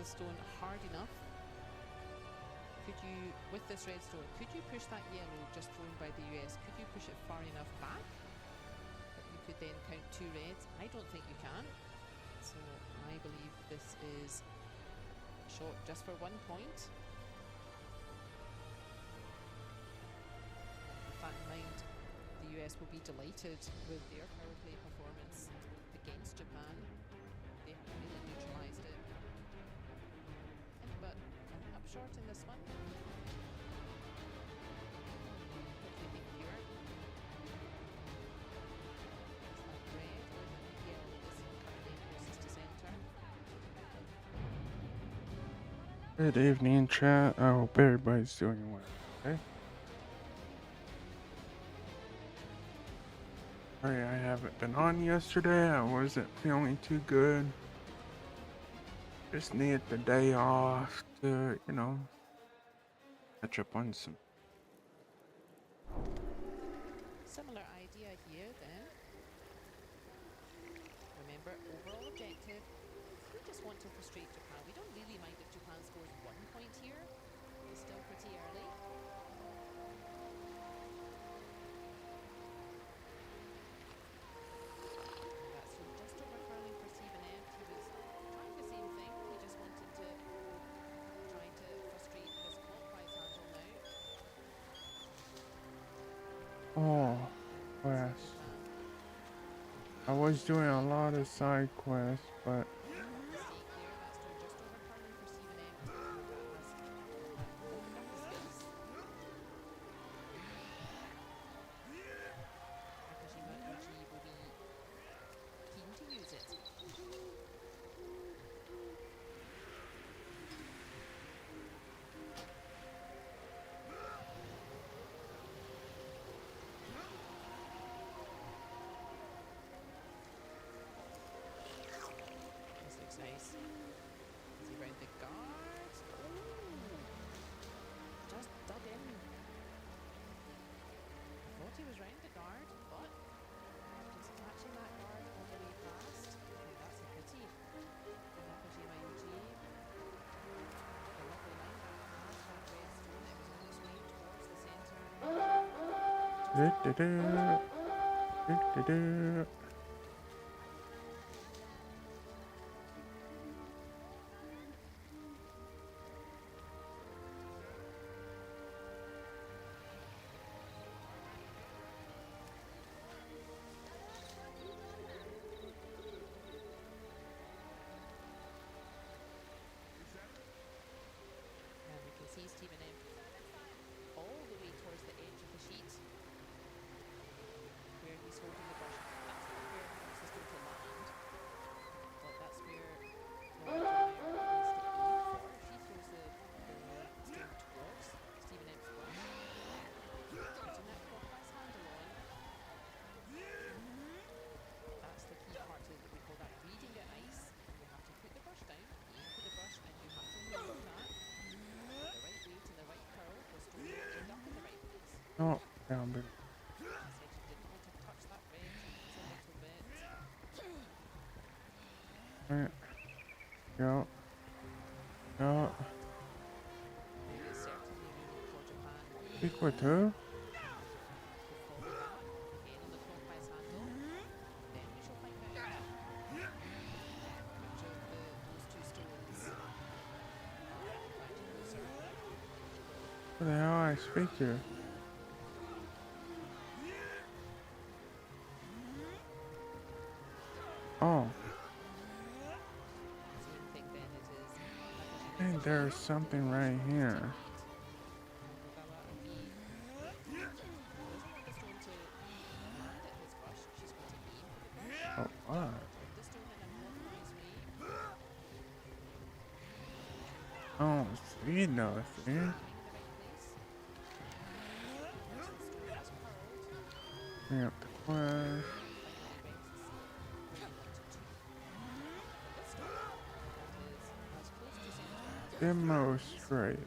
the stone hard enough, could you, with this redstone, could you push that yellow just thrown by the US, could you push it far enough back that you could then count 2 reds? I don't think you can. So I believe this is a shot just for 1 point. With that in mind, the US will be delighted with their power play performance against Japan. They have really neutralised it. But coming up short in this one. Hopefully being pure. That red or the yellow is currently closest to centre. Good evening, chat. I hope everybody's doing well. Okay. Sorry I haven't been on yesterday. I wasn't feeling too good. Just needed the day off to, you know, catch up on some. Similar idea here then. Remember, overall objective, we just want to frustrate Japan. We don't really mind if Japan scores 1 point here. It's still pretty early. That's from just over curling for Stephen F. He was trying the same thing. He just wanted to try to frustrate this clockwise handle now. Oh, quest. I was doing a lot of side quests, but Mistake there. That's still just over curling for Stephen M. That has opened up the space. Nakajima Yuji will be keen to use it. This looks nice. Is he round the guard? Oh, just dug in. I thought he was round the guard, but just catching that guard all the way past. That's a pity for Nakajima Yuji. A lovely line back past that red stone. It was almost right towards the centre. And we can see Stephen M. all the way towards the edge of the sheet where he's holding the brush. That's not where he wants the stone to land, but that's where Laura needs to aim for. She throws the stone towards Stephen M.'s brush, putting that clockwise handle on. That's the key part to, we call that reading the ice. You have to put the brush down, aim for the brush, and you have to move that the right weight and the right curl. The stone will end up in the right place. oh, down bit. I said you didn't want to touch that red just a little bit. Alright. Go. Go. There is certainly room for Japan Speak with who? to follow that. Again on the clockwise handle. Then we shall find out which of those 2 stones find closer. Who the hell I speak to? Oh, Same thing then it is. I think there's something right here. Ogawa will be doesn't want the stone to land at his brush. She's going to aim for the brush. Oh, what? Put the stone in a clockwise way. Oh, see nothing. Aiming in the right place. Once the stone has curled, Bring up the quest. Demo straight.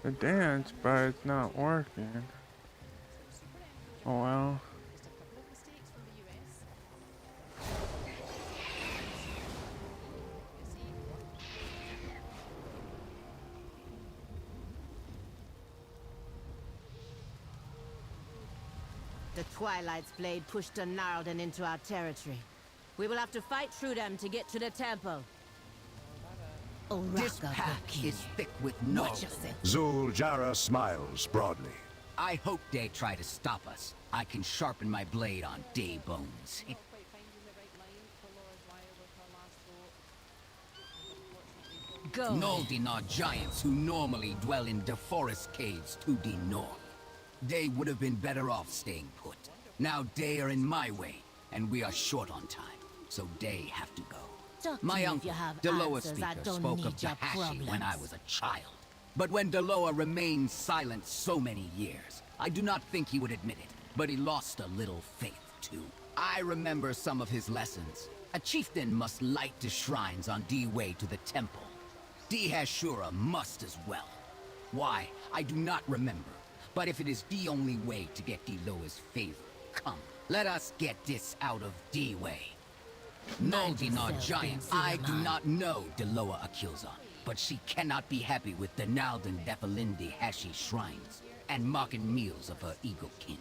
the dance, but it's not working. Oh well. Just a couple of mistakes from the US. The Twilight's blade pushed a Gnarlden into our territory. We will have to fight through them to get to the temple. This pack is thick with knowledge. Zuljara smiles broadly. I hope they try to stop us. I can sharpen my blade on day bones. Not quite finding the right line for Laura's wire with her last vote. Unfortunately, Naldin are giants who normally dwell in the forest caves to the north. They would have been better off staying put. Now they are in my way, and we are short on time, so they have to go. My uncle, Deloa Speaker, spoke of Dahashi when I was a child. But when Deloa remained silent so many years, I do not think he would admit it, but he lost a little faith too. I remember some of his lessons. A chieftain must light the shrines on the way to the temple. Dihashura must as well. Why, I do not remember. But if it is the only way to get Deloa's favor, come, let us get this out of D-Way. Naldin are giants. I do not know Deloa Akilzan, but she cannot be happy with the Nalden Defalindi Hashi shrines and mocking meals of her eagle kin.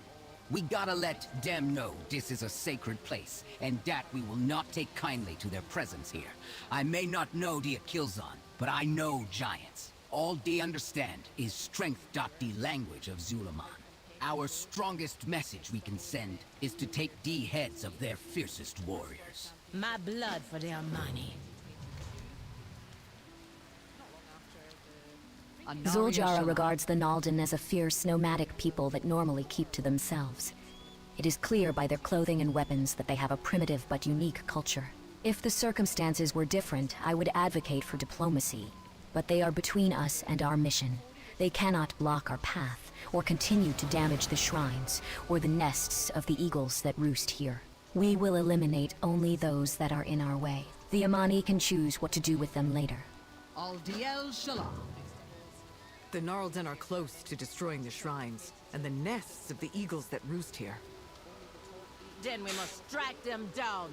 We gotta let them know this is a sacred place, and that we will not take kindly to their presence here. I may not know the Akilzan, but I know giants. All they understand is strength. The language of Zulaman. Our strongest message we can send is to take the heads of their fiercest warriors. My blood for their money. Zuljara regards the Nalden as a fierce, nomadic people that normally keep to themselves. It is clear by their clothing and weapons that they have a primitive but unique culture. If the circumstances were different, I would advocate for diplomacy. But they are between us and our mission. They cannot block our path, or continue to damage the shrines, or the nests of the eagles that roost here. We will eliminate only those that are in our way. The Amani can choose what to do with them later. Aldiel Shalom. The Gnarlden are close to destroying the shrines, and the nests of the eagles that roost here. Then we must strike them down.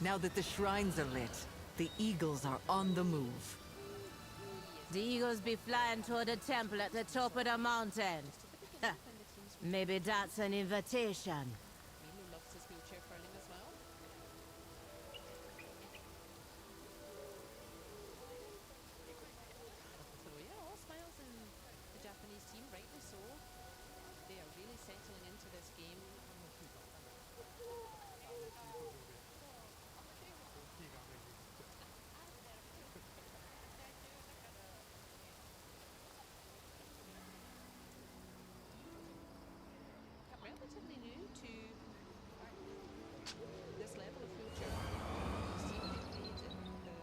Now that the shrines are lit, the Eagles are on the move. The Eagles be flying toward the temple at the top of the mountain. Just at the beginning, when the teams were Maybe that's an invitation. Milo loves his wheelchair curling as well. So yeah, all smiles in the Japanese team, rightly so. They are really settling into this game. Relatively new to this level of wheelchair. Team they played in the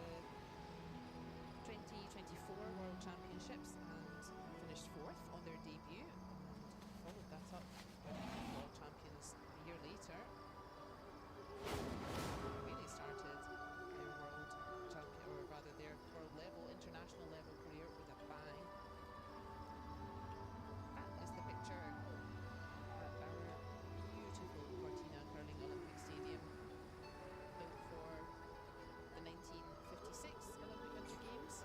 2024 World Championships and finished 4th on their debut. Followed that up with World Champions a year later. Really started their world champion, or rather their world level, international level career with a bang. That is the picture at our beautiful Cortina Curling Olympic Stadium, built for the 1956 Olympic Winter Games.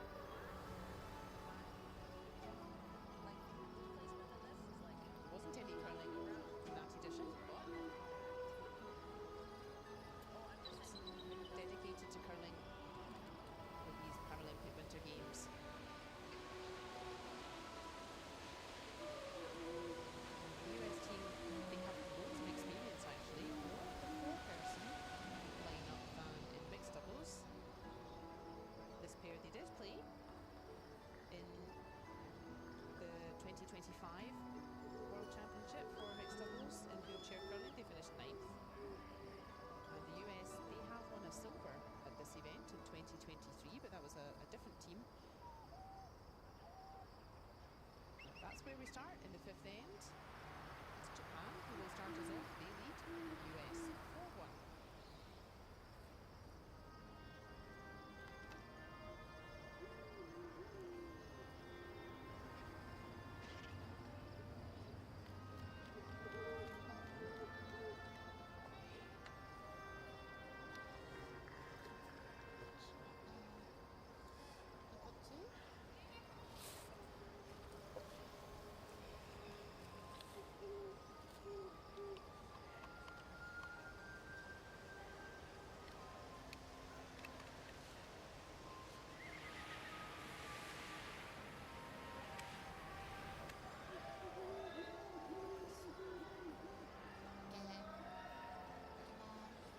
There wasn't any curling in that edition, but dedicated to curling for these Paralympic Winter Games. The US team, they have loads of experience actually, more of the 4-person lineup than in mixed doubles. This pair they did play in the 2025 World Championship for mixed doubles in wheelchair curling. They finished 9th. And the US, they have won a silver at this event in 2023, but that was a different team. That's where we start in the 5th end. It's Japan who will start us off. They lead the US 4-1.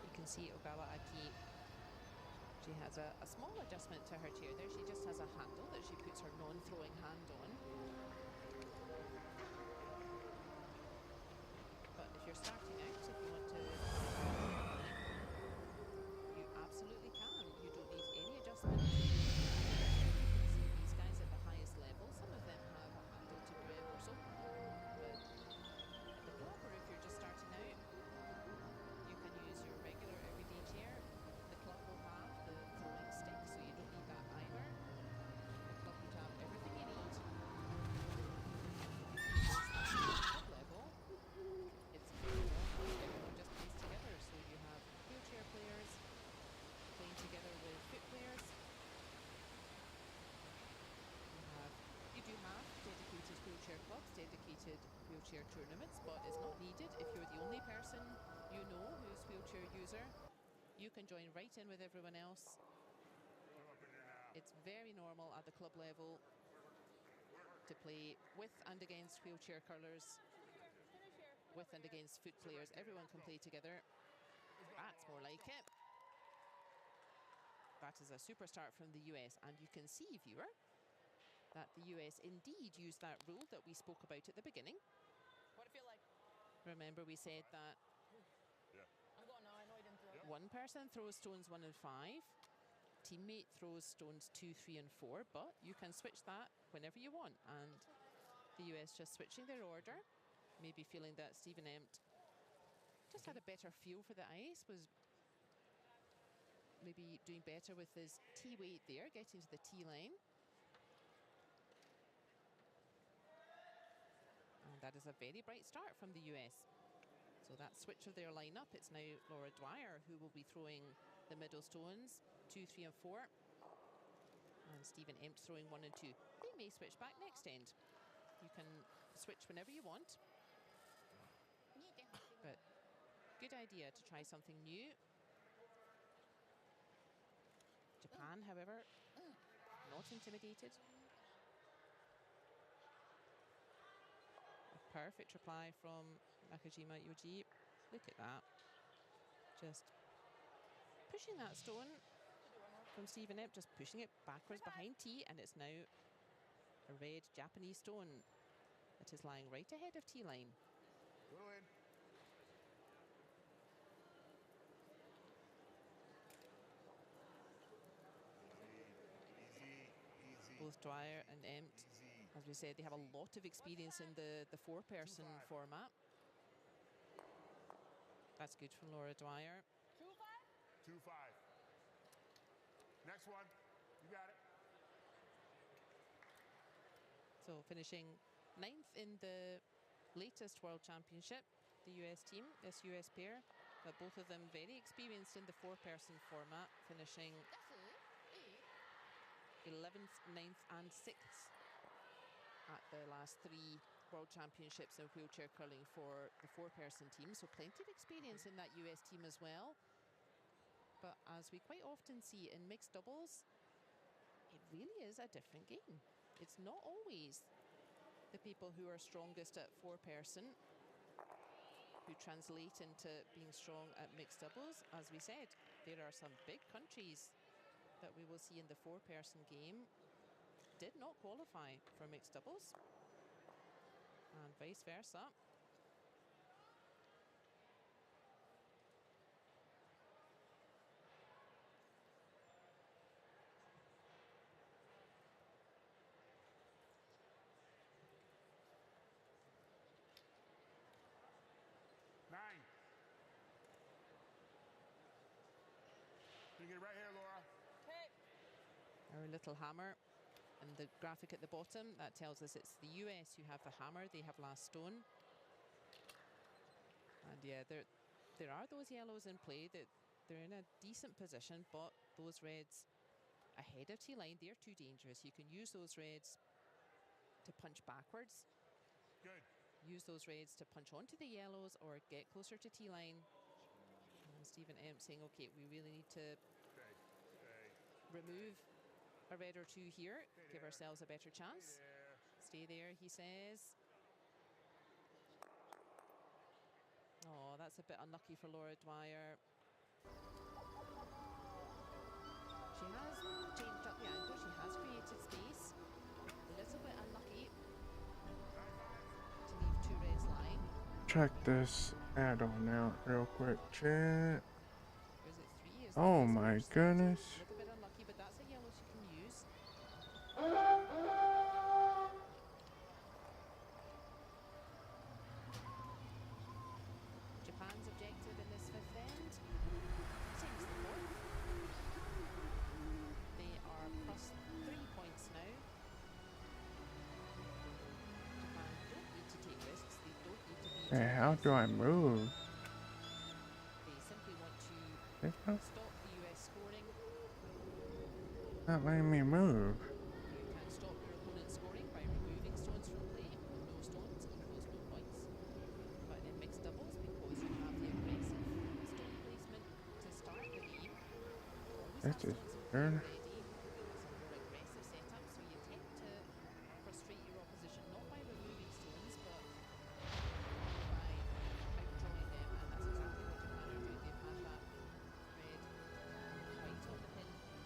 You can see Ogawa Aki, she has a small adjustment to her chair there. She just has a handle that she puts her non-throwing hand on. But if you're starting out, if you want to you absolutely can. You don't need any adjustment. You can see these guys at the highest level. Some of them have a handle to grab or so. But at the club, or if you're just starting out, you can use your regular everyday chair. The club will have the throwing stick, so you don't need that either. The club would have everything you need. Club level, it's very normal. Everyone just plays together. So you have wheelchair players playing together with foot players. You do have dedicated wheelchair clubs, dedicated wheelchair tournaments, but it's not needed. If you're the only person you know who's wheelchair user, you can join right in with everyone else. It's very normal at the club level to play with and against wheelchair curlers, with and against foot players. Everyone can play together. That's more like it. That is a super start from the US, and you can see, viewer, that the US indeed used that rule that we spoke about at the beginning. What it feel like? Remember, we said that I'm going now. I know I didn't throw. one person throws stones 1 and 5, teammate throws stones 2, 3, and 4, but you can switch that whenever you want. And the US just switching their order, maybe feeling that Stephen Empt just had a better feel for the ice, was maybe doing better with his tee weight there, getting to the tee line. And that is a very bright start from the US. So that switch of their lineup, it's now Laura Dwyer who will be throwing the middle stones, 2, 3 and 4. And Stephen Empt throwing 1 and 2. They may switch back next end. You can switch whenever you want. But good idea to try something new. Japan, however, not intimidated. A perfect reply from Nakajima Yoji. Look at that. Just pushing that stone from Stephen Empt, just pushing it backwards behind T, and it's now a red Japanese stone that is lying right ahead of T line. Little in. Easy. Both Dwyer and Empt, Easy. as we said, they have a lot of experience in the four-person 2-5. format. That's good from Laura Dwyer. 2-5? 2-5. Next one. You got it. So finishing 9th in the latest World Championship, the US team, this US pair, but both of them very experienced in the four-person format, finishing 11th, 9th and 6th at the last 3 World Championships in wheelchair curling for the four-person team. So plenty of experience in that US team as well. But as we quite often see in mixed doubles, it really is a different game. It's not always the people who are strongest at four-person who translate into being strong at mixed doubles. As we said, there are some big countries that we will see in the four-person game did not qualify for mixed doubles, and vice versa. Nine. You get it right here, Laura. Okay. Our little hammer, and the graphic at the bottom, that tells us it's the US who have the hammer, they have last stone. And yeah, there are those yellows in play, that they're in a decent position, but those reds ahead of T-line, they're too dangerous. You can use those reds to punch backwards, Good. use those reds to punch onto the yellows or get closer to T-line. And Stephen Empt saying, okay, we really need to Okay. remove a red or two here, give there. ourselves a better chance. There. Stay there, he says. Oh, that's a bit unlucky for Laura Dwyer. She has changed up the angle, she has created space. A little bit unlucky to leave two reds lying. Check this add-on out real quick, chat. Or is it 3? Is Oh that my yours? goodness. A little bit unlucky, but that's a yellow she can use. Japan's objective in this 5th end, same as the 4th. They are plus 3 points now. Japan don't need to take risks, they don't need to be Hey, too how do I aggressive. move? They simply want to This one? stop the US scoring. Not letting me move. You can stop your opponent scoring by removing stones from play. No stones equals no points. But in mixed doubles, because you have the aggressive stone placement to start the game, you always have This is stones in play weird. already. It's a more aggressive setup, so you tend to frustrate your opposition, not by removing stones, but by outdrawing them, and that's exactly what Japan are doing. They've had that red right on the pin for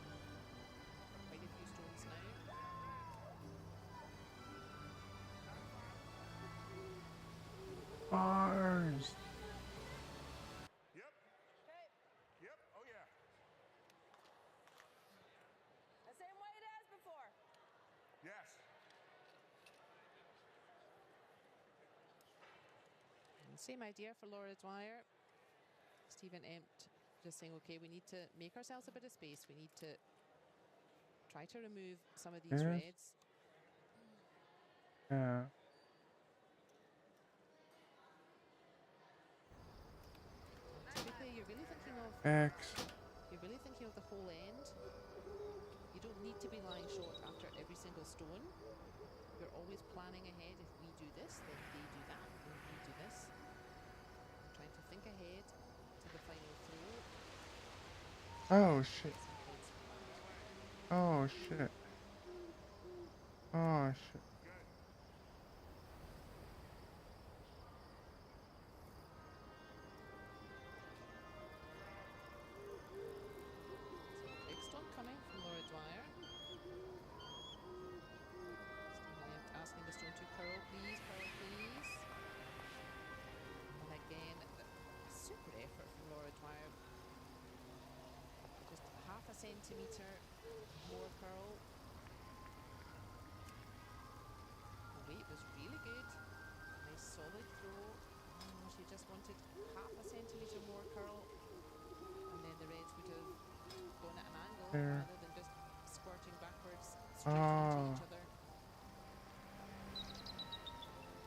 quite a few stones now. Bars. Yep. Okay. Yep. Oh, yeah. The same way it has before. Yes. And same idea for Laura Dwyer. Stephen Empt just saying, okay, we need to make ourselves a bit of space. We need to try to remove some of these Yes. reds. Yeah. you're really thinking of X. you're really thinking of the whole end. You don't need to be lying short after every single stone. You're always planning ahead. If we do this, then they do that, then we do this. I'm trying to think ahead to the final throw. Oh shit. Sometimes Oh shit. Oh shit. big stone coming from Laura Dwyer. Stephen asking the stone to curl, please, curl, please. And again, a super effort from Laura Dwyer. Just half a centimetre more curl. The weight was really good. Nice solid throw. Oh, she just wanted half a centimetre more curl. And then the reds would have gone at an angle There. rather than just squirting backwards straight into each other.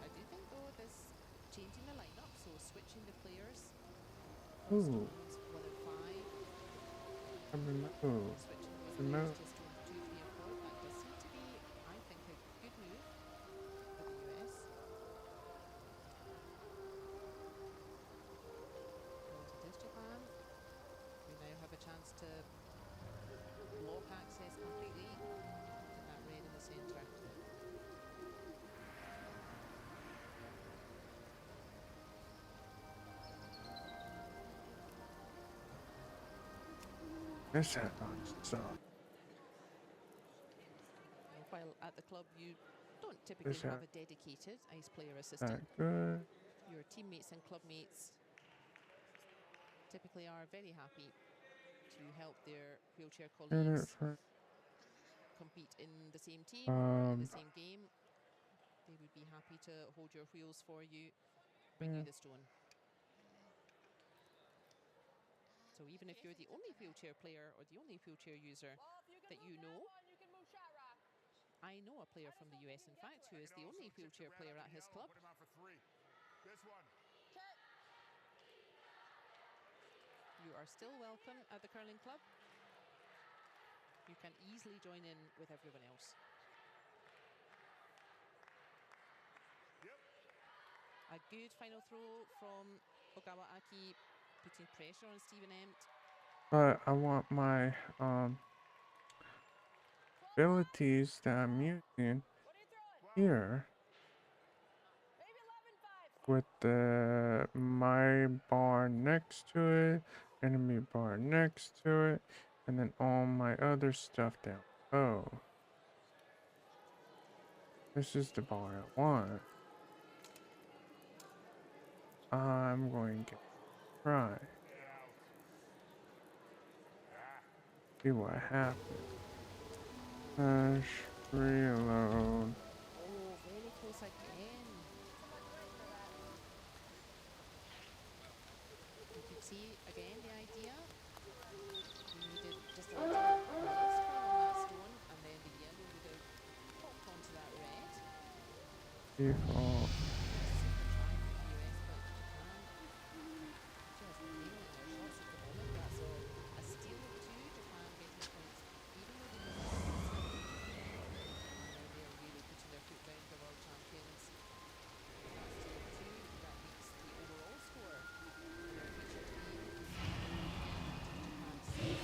I do think though this changing the lineup, so switching the players from Ooh. stones 1 and 5, I remember. switching those The players mo- to stones 2, 3 and 4, that does seem to be, I think, a good move for the US. Going to this Japan. We now have a chance to block access completely to that red in the centre. This hat on so. Now, while at the club you don't typically This have hat a dedicated ice player that assistant, good. your teammates and clubmates typically are very happy to help their wheelchair Did it colleagues for compete in the same team or in the um same game. They would be happy to hold your wheels for you, bring you the stone. So even if you're the only wheelchair player or the only wheelchair user Well, if you can that move you that know, one, you can move Shot Rock. I know a player from the US, in fact, who is the only wheelchair player at his club. Put him out for 3. This one. Okay. You are still welcome at the curling club. You can easily join in with everyone else. Yep. A good final throw from Ogawa Aki, putting pressure on Stephen Empt. but I want my abilities that I'm using What are you throwing? here Maybe 11-5. with the my bar next to it, enemy bar next to it, and then all my other stuff down. Oh. This is the bar I want. I'm going to try. See what happens. Reload. Oh, very close again. You could see again the idea. You needed just a little less curl on that stone, and then the yellow would have popped onto that red. Default. Super try from the US, but Japan just nailing their shots at the moment. That's a steal of 2. Japan getting points, even though they missed the stone. And they're really putting their foot down, the world champions. That steal of 2, that makes the overall score for their feature 3 Japan 6.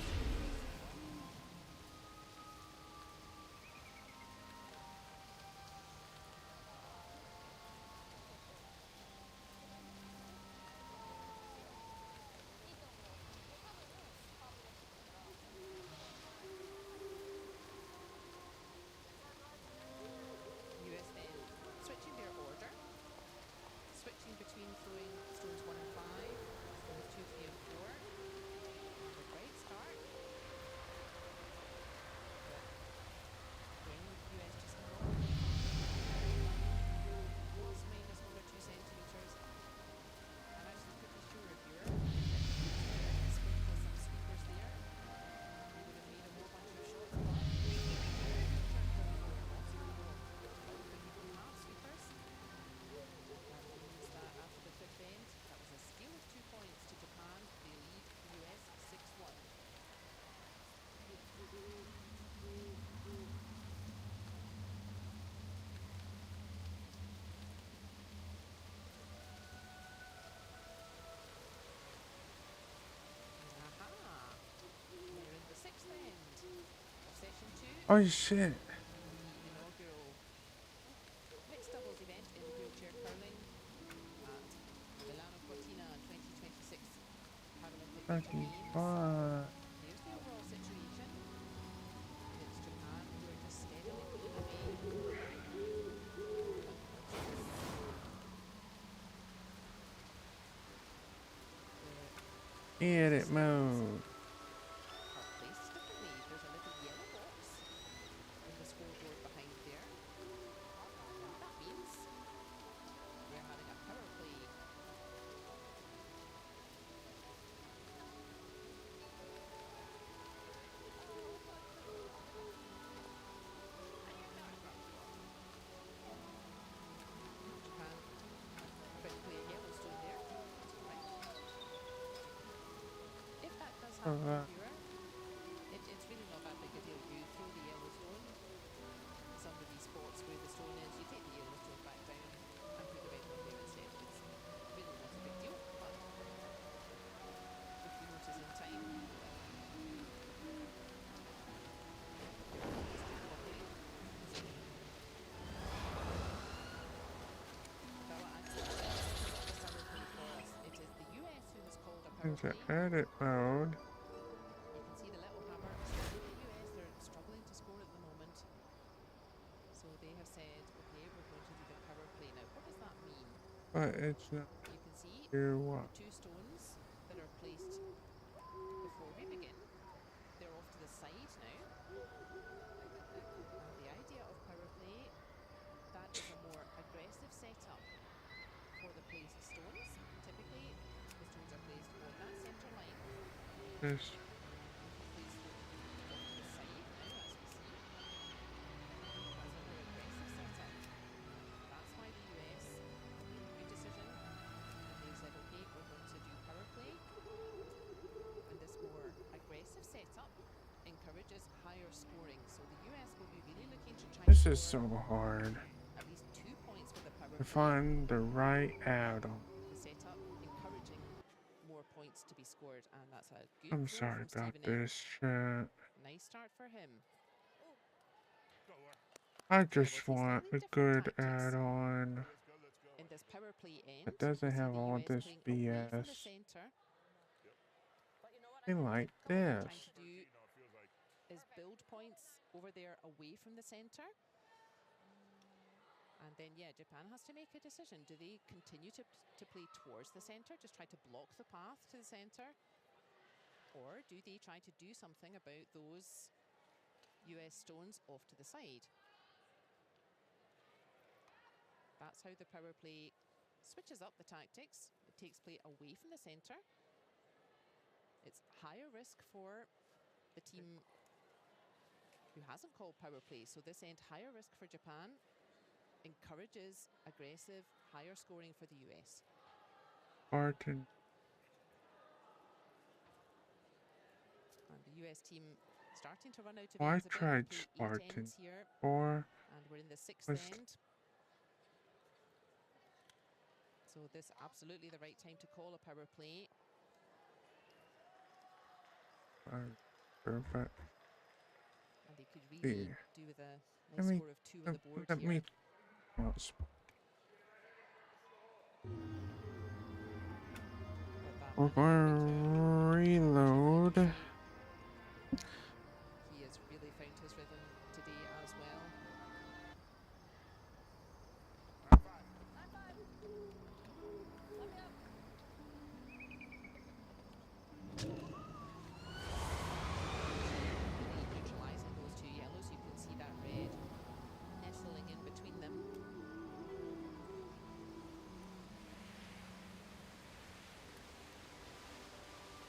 Oh shit. The inaugural mixed doubles event in wheelchair curling at Milano Cortina 2026 Paralympic Winter Fucking Games. fuck. Here's the overall situation. It's Japan who are just steadily pulling away. Edit mode. Are placed differently. There's a little yellow box in the scoreboard behind there. That means we're having a power play. Japan about to play a yellow stone there. Right. If that does happen, Alright. viewer, it's really not that big a deal. You throw the yellow stone. Some of these spots where the stone is, you take the yellow stone back down and put the red one there instead. It's really not a big deal, but if you notice in time, it is the US who has called a power Into play. edit mode. You can see the little hammer. So the US, they're struggling to score at the moment. So they have said, okay, we're going to do the power play now. What does that mean? But it's not You can see here what. the two stones that are placed before we begin. They're off to the side now. And the idea of power play, that is a more aggressive setup for the placed stones. Typically, the stones are placed on that centre line. This Placed off to the side now, as we see. That's a more aggressive setup. That's why the US made a good decision. And they said, okay, we're going to do power play. And this more aggressive setup encourages higher scoring. So the US will be really looking to try this to is so score hard at least 2 points with the power to play. find the right add-on. The setup encouraging more points to be scored, and that's a good I'm throw sorry from about Stephen this chat. Nice start for him. I Now we'll just see want slightly a different good tactics add-on in this power play end. that doesn't We see have the all US this playing away from the BS. centre. I like What they're this. trying to do is build points over there away from the centre. And then, yeah, Japan has to make a decision. Do they continue to play towards the centre, just try to block the path to the centre? Or do they try to do something about those US stones off to the side? That's how the power play switches up the tactics. It takes play away from the centre. It's higher risk for the team who hasn't called power play. So this end, higher risk for Japan, encourages aggressive, higher scoring for the US. Spartan. And the US team starting to run out of Oh, I ends a bit. tried Play 8 Spartan ends here, or and we're in the 6th was- end. So this absolutely the right time to call a power play. perfect. And they could really Yeah. do with a Let nice me- score of 2 on the board Let here. me. Oh, Sp- But that We're man going to reload. he has really found his rhythm today as well. Really neutralising those two yellows. You can see that red nestling in between them.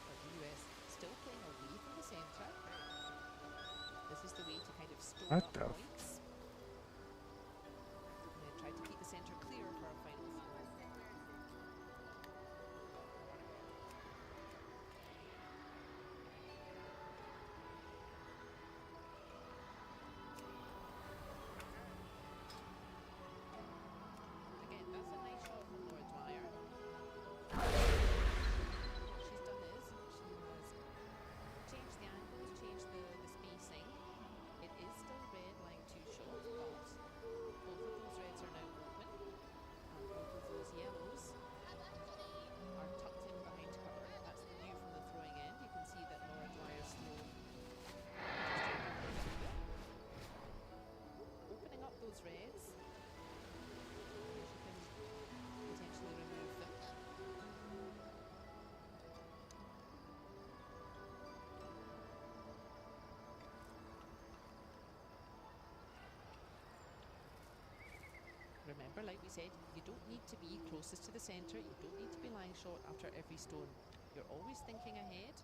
But the US still playing away from the centre. This is the way to kind of store What up the f- points. And then try to keep the centre clear for our final score. Again, that's a nice shot from Laura Dwyer. What she's done is she has changed the angles, changed the spacing. It is still Remember, like we said, you don't need to be closest to the centre. You don't need to be lying short after every stone. You're always thinking ahead.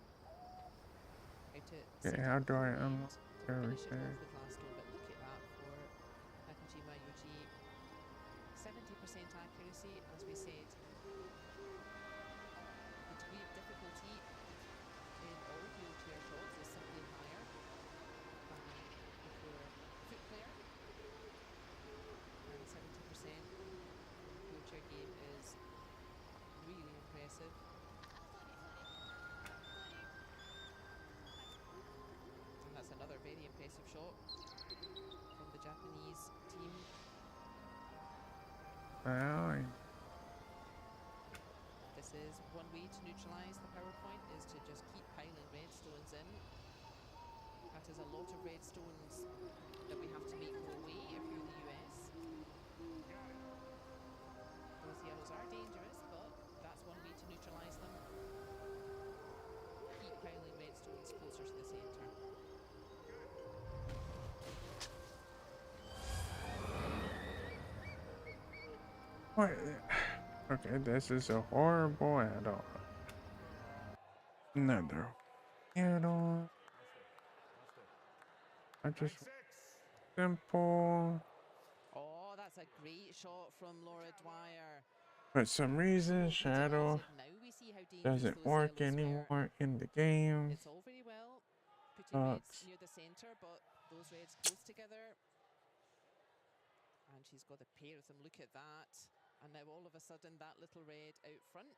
How to set how up do the I raid unlock to finish it everything? off with last stone. But look at that for Nakajima Yuji. 70% accuracy, as we said. The degree of difficulty in all wheelchair shots is simply higher than if you're a foot player. And 70% wheelchair game is really impressive. And that's another very impressive shot from the Japanese team. Well, This is one way to neutralise the PowerPoint, is to just keep piling red stones in. That is a lot of red stones that we have to make go away if you're the US. Those yellows are dangerous, but that's one way to neutralise them. Keep piling red stones closer to the centre. what? Okay, this is a horrible add-on. Another add-on. I just simple. Oh, that's a great shot from Laura Dwyer. For some reason, Shadow Now we see how dangerous doesn't those work yellows were. anymore in the game. It's all very well putting reds Sucks. near the centre, but those reds close together. And she's got a pair of them. Look at that. And now all of a sudden that little red out front,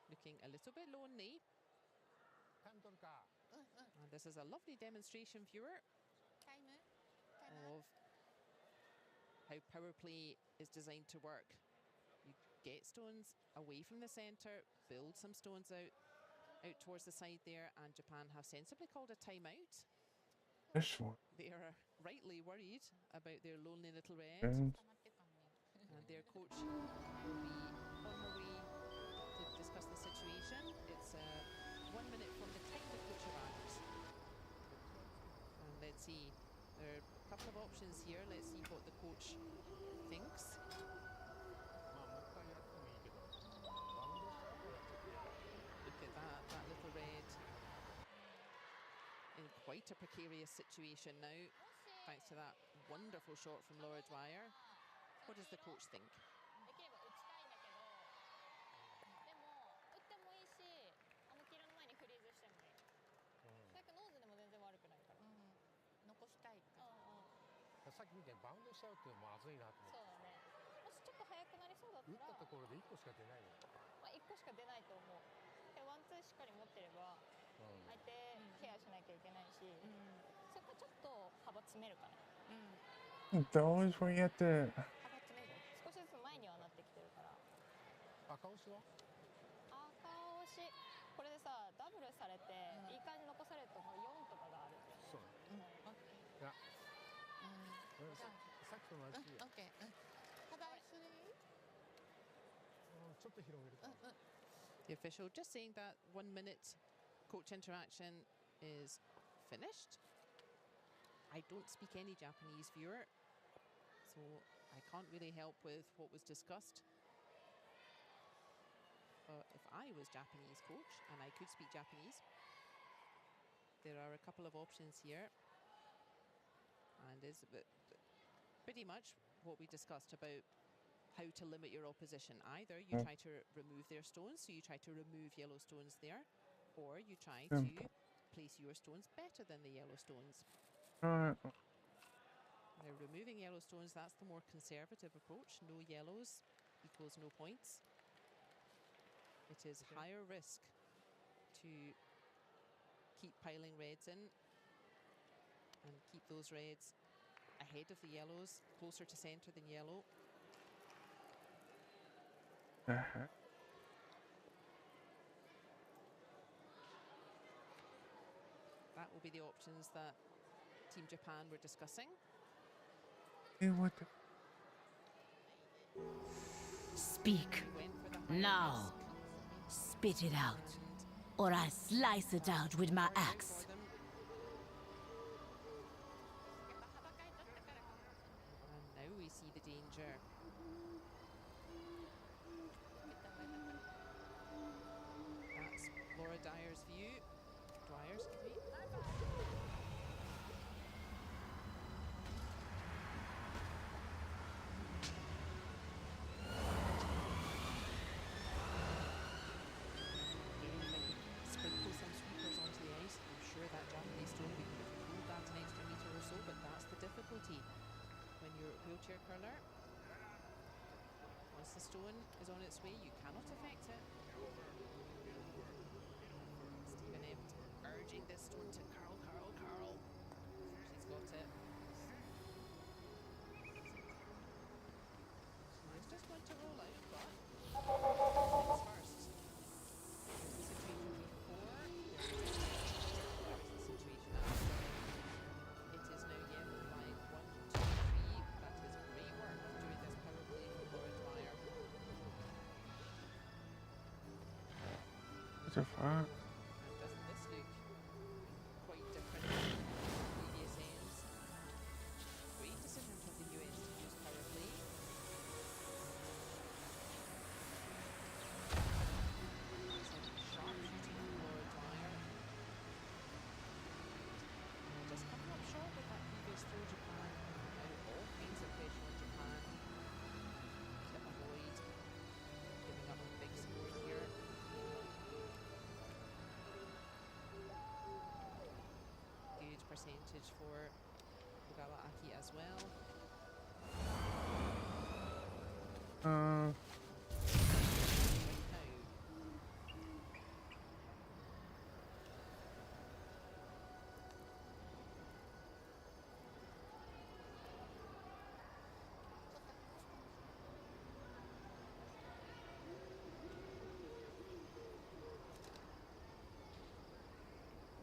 looking a little bit lonely. And this is a lovely demonstration, viewer, of how power play is designed to work. You get stones away from the centre, build some stones out towards the side there, and Japan have sensibly called a timeout. This one. They are rightly worried about their lonely little red. And And their coach will be on her way to discuss the situation. It's 1 minute from the time the coach arrives. And let's see, there are a couple of options here. Let's see what the coach thinks. Look at that little red in quite a precarious situation now, thanks to that wonderful shot from Laura Dwyer. What does the coach think? できれば打ちたいんだけど、でも打ってもいいし、黄色の前にフリーズしてもいい。だけどノーズでも全然悪くないから。残したいか。さっきみたいにバウンドしちゃうってまずいなと思そうだね。もしちょっと速くなりそうだった打ら、ったところで1個しか出ないよ、まあ1個しか出ないと思う。でワンツーしっかり持ってれば、相手ケアしなきゃいけないし、それからちょっと幅詰めるかな。 those where you have to. 少しずつ前にはなってきてるから。赤押しは赤押しこれでさダブルされて、いい感じ残されるともう4とかがある。そう、いや、さっきと同じ、ただちょっと広げるかな、The official just saying that 1 minute coach interaction is finished. I don't speak any Japanese, viewer, so I can't really help with what was discussed. But if I was Japanese coach and I could speak Japanese, there are a couple of options here, and is pretty much what we discussed about how to limit your opposition. Either you try to remove their stones, so you try to remove yellow stones there, or you try to place your stones better than the yellow stones. Now, removing yellow stones, that's the more conservative approach. No yellows equals no points. It is higher risk to keep piling reds in and keep those reds ahead of the yellows, closer to centre than yellow. That will be the options that Team Japan were discussing. Hey, what the? Speak. They went for the higher Now. risk Spit it out, and or I slice it out with my axe. for them. And now we see the danger. That's Laura Dyer's view. Dwyer, excuse me. Sprinkle some sweepers onto the ice. I'm sure that Japanese stone, we could have pulled that an extra metre or so, but that's the difficulty when you're a wheelchair curler. Once the stone is on its way, you cannot affect it. Stephen Empt urging this stone to curl, curl, curl. She's got it. It's just one to roll out, but things first. There's the situation before. There's the situation after. It is now yellow line 1, 2, 3. That is great work doing this power play from Laura Dwyer. What the fuck? And doesn't this look quite different from previous ends? Great decision from the US to use power play. Some sharp shooting from Laura Dwyer. And just coming up short with that previous throw, Japan. Now all kinds of pressure on Japan to avoid giving up a big score here. Good percentage for Ogawa Aki as well. Uh, Right now,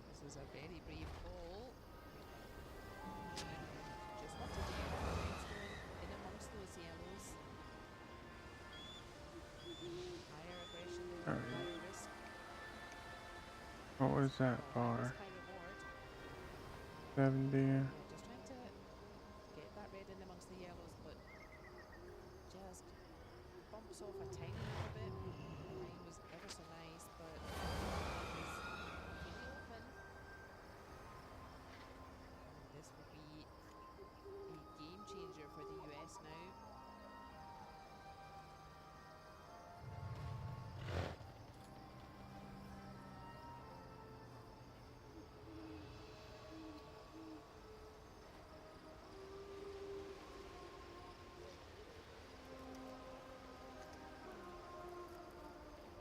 this is a very brave ball. Just wanted to get the redstone in amongst those yellows. Higher aggression there, Alright. higher risk. what was that bar? Risk, high reward. 70. Yeah, just trying to get that red in amongst the yellows, but just bumps off a tiny little bit. Mine was ever so nice, but it was pretty open. And this would be a game changer for the US now.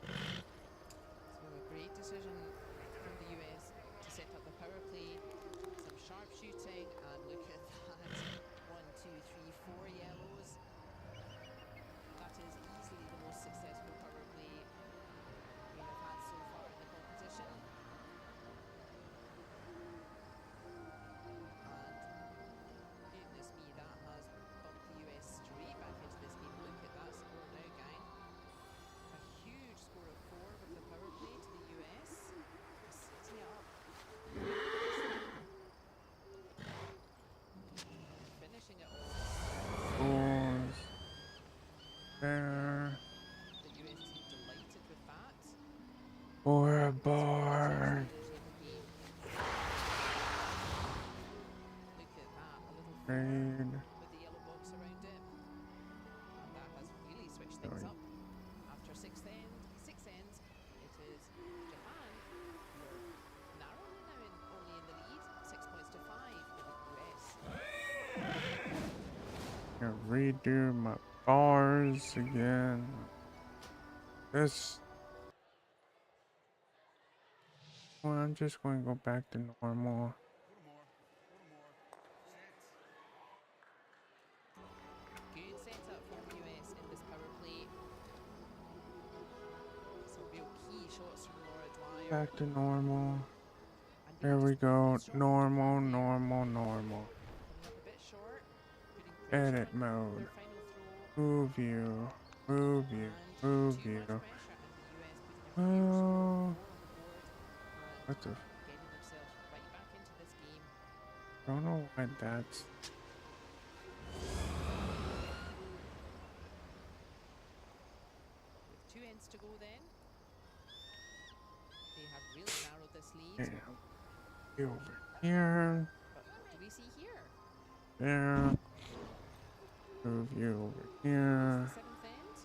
So a great decision from the US to set up the power play, some sharp shooting, and look at that. 1, 2, 3, 4 yellows. That is easily the most successful power play we have had so far in the competition. And goodness me, that has bumped the US straight back into this game. Look at that score now, gang. A huge score of 4 with the power play to the US. Setting it up. Finishing it off. Scores. There. The US team delighted with that. For a bar. Look at that, a little Raid. with the yellow box around it. And that has really switched things Sorry. up. After six ends, it is Japan who are narrowly now only in the lead, 6 points to 5 with the US. Gonna redo my bars again. This. Well, I'm just going to go back to normal. Good setup from the US in this power play. Some real key shots from Laura Dwyer. Back to normal. And There we just go. strong Normal, Japan here. normal, normal. Coming up a bit short, putting pressure Edit on mode. their final throw. Move you. Move you. And Move too you. much pressure, and the US putting a huge score Oh. of 4 on the board What the? and getting themselves right back into this game. Don't know why that's. this lead. And be over here. But what do we see here? There. Move you over It's here. the seventh end.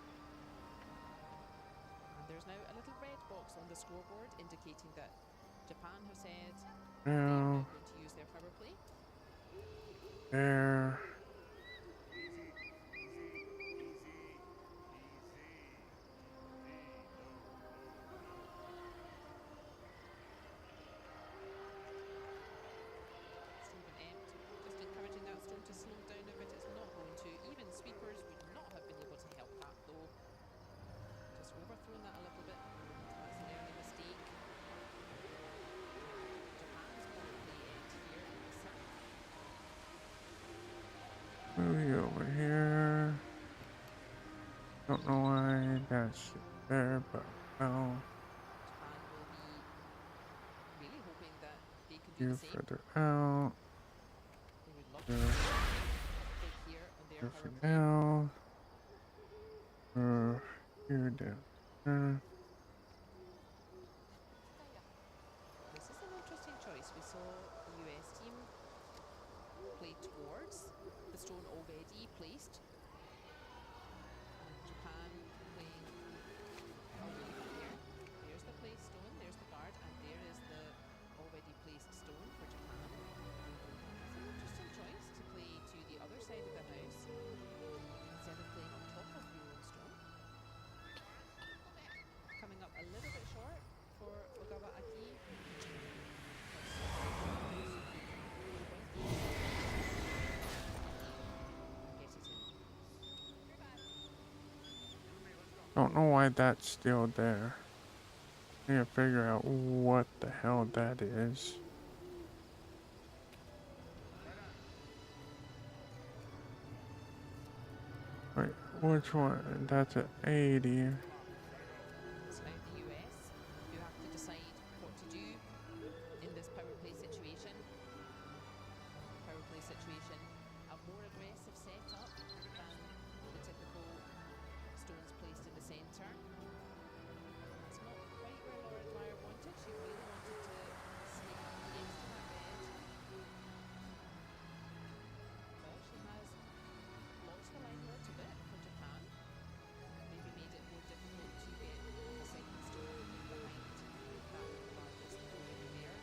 And there's now a little red box on the scoreboard indicating that Japan have said they are Now, not going to use their power play. there. Stephen Empt just encouraging that stone to slow down a bit. It's not going to. Even sweepers would not have been able to help that though. Just overthrown that a little bit. That's an early mistake. Japan's power play end here in the seventh. Move you over here. Don't know why that's there, but well, Japan will be really hoping that they can do you the same. further out. They would love There. to take here on their Here power for play. now. Here down. This is an interesting choice. We saw the US team play towards the stone already placed. And Japan playing away from here. There's the placed stone, there's the guard, and there is the already placed stone for Japan. It's an interesting choice to play to the other side of the house instead of playing on top of your own stone. Coming up a little bit short for Ogawa Aki. Gets it in. Don't know why that's still there. Need to figure out what the hell that is. Wait, which one? That's at 80. It's now the US who have to decide what to do in this power play situation. Power play situation, a more aggressive setup than the typical stones placed in the centre. That's not quite where Laura Dwyer wanted. She really wanted to sneak into that red. Well, she has lost the line a little bit for Japan. Maybe made it more difficult to get a second stone in behind that largest already there.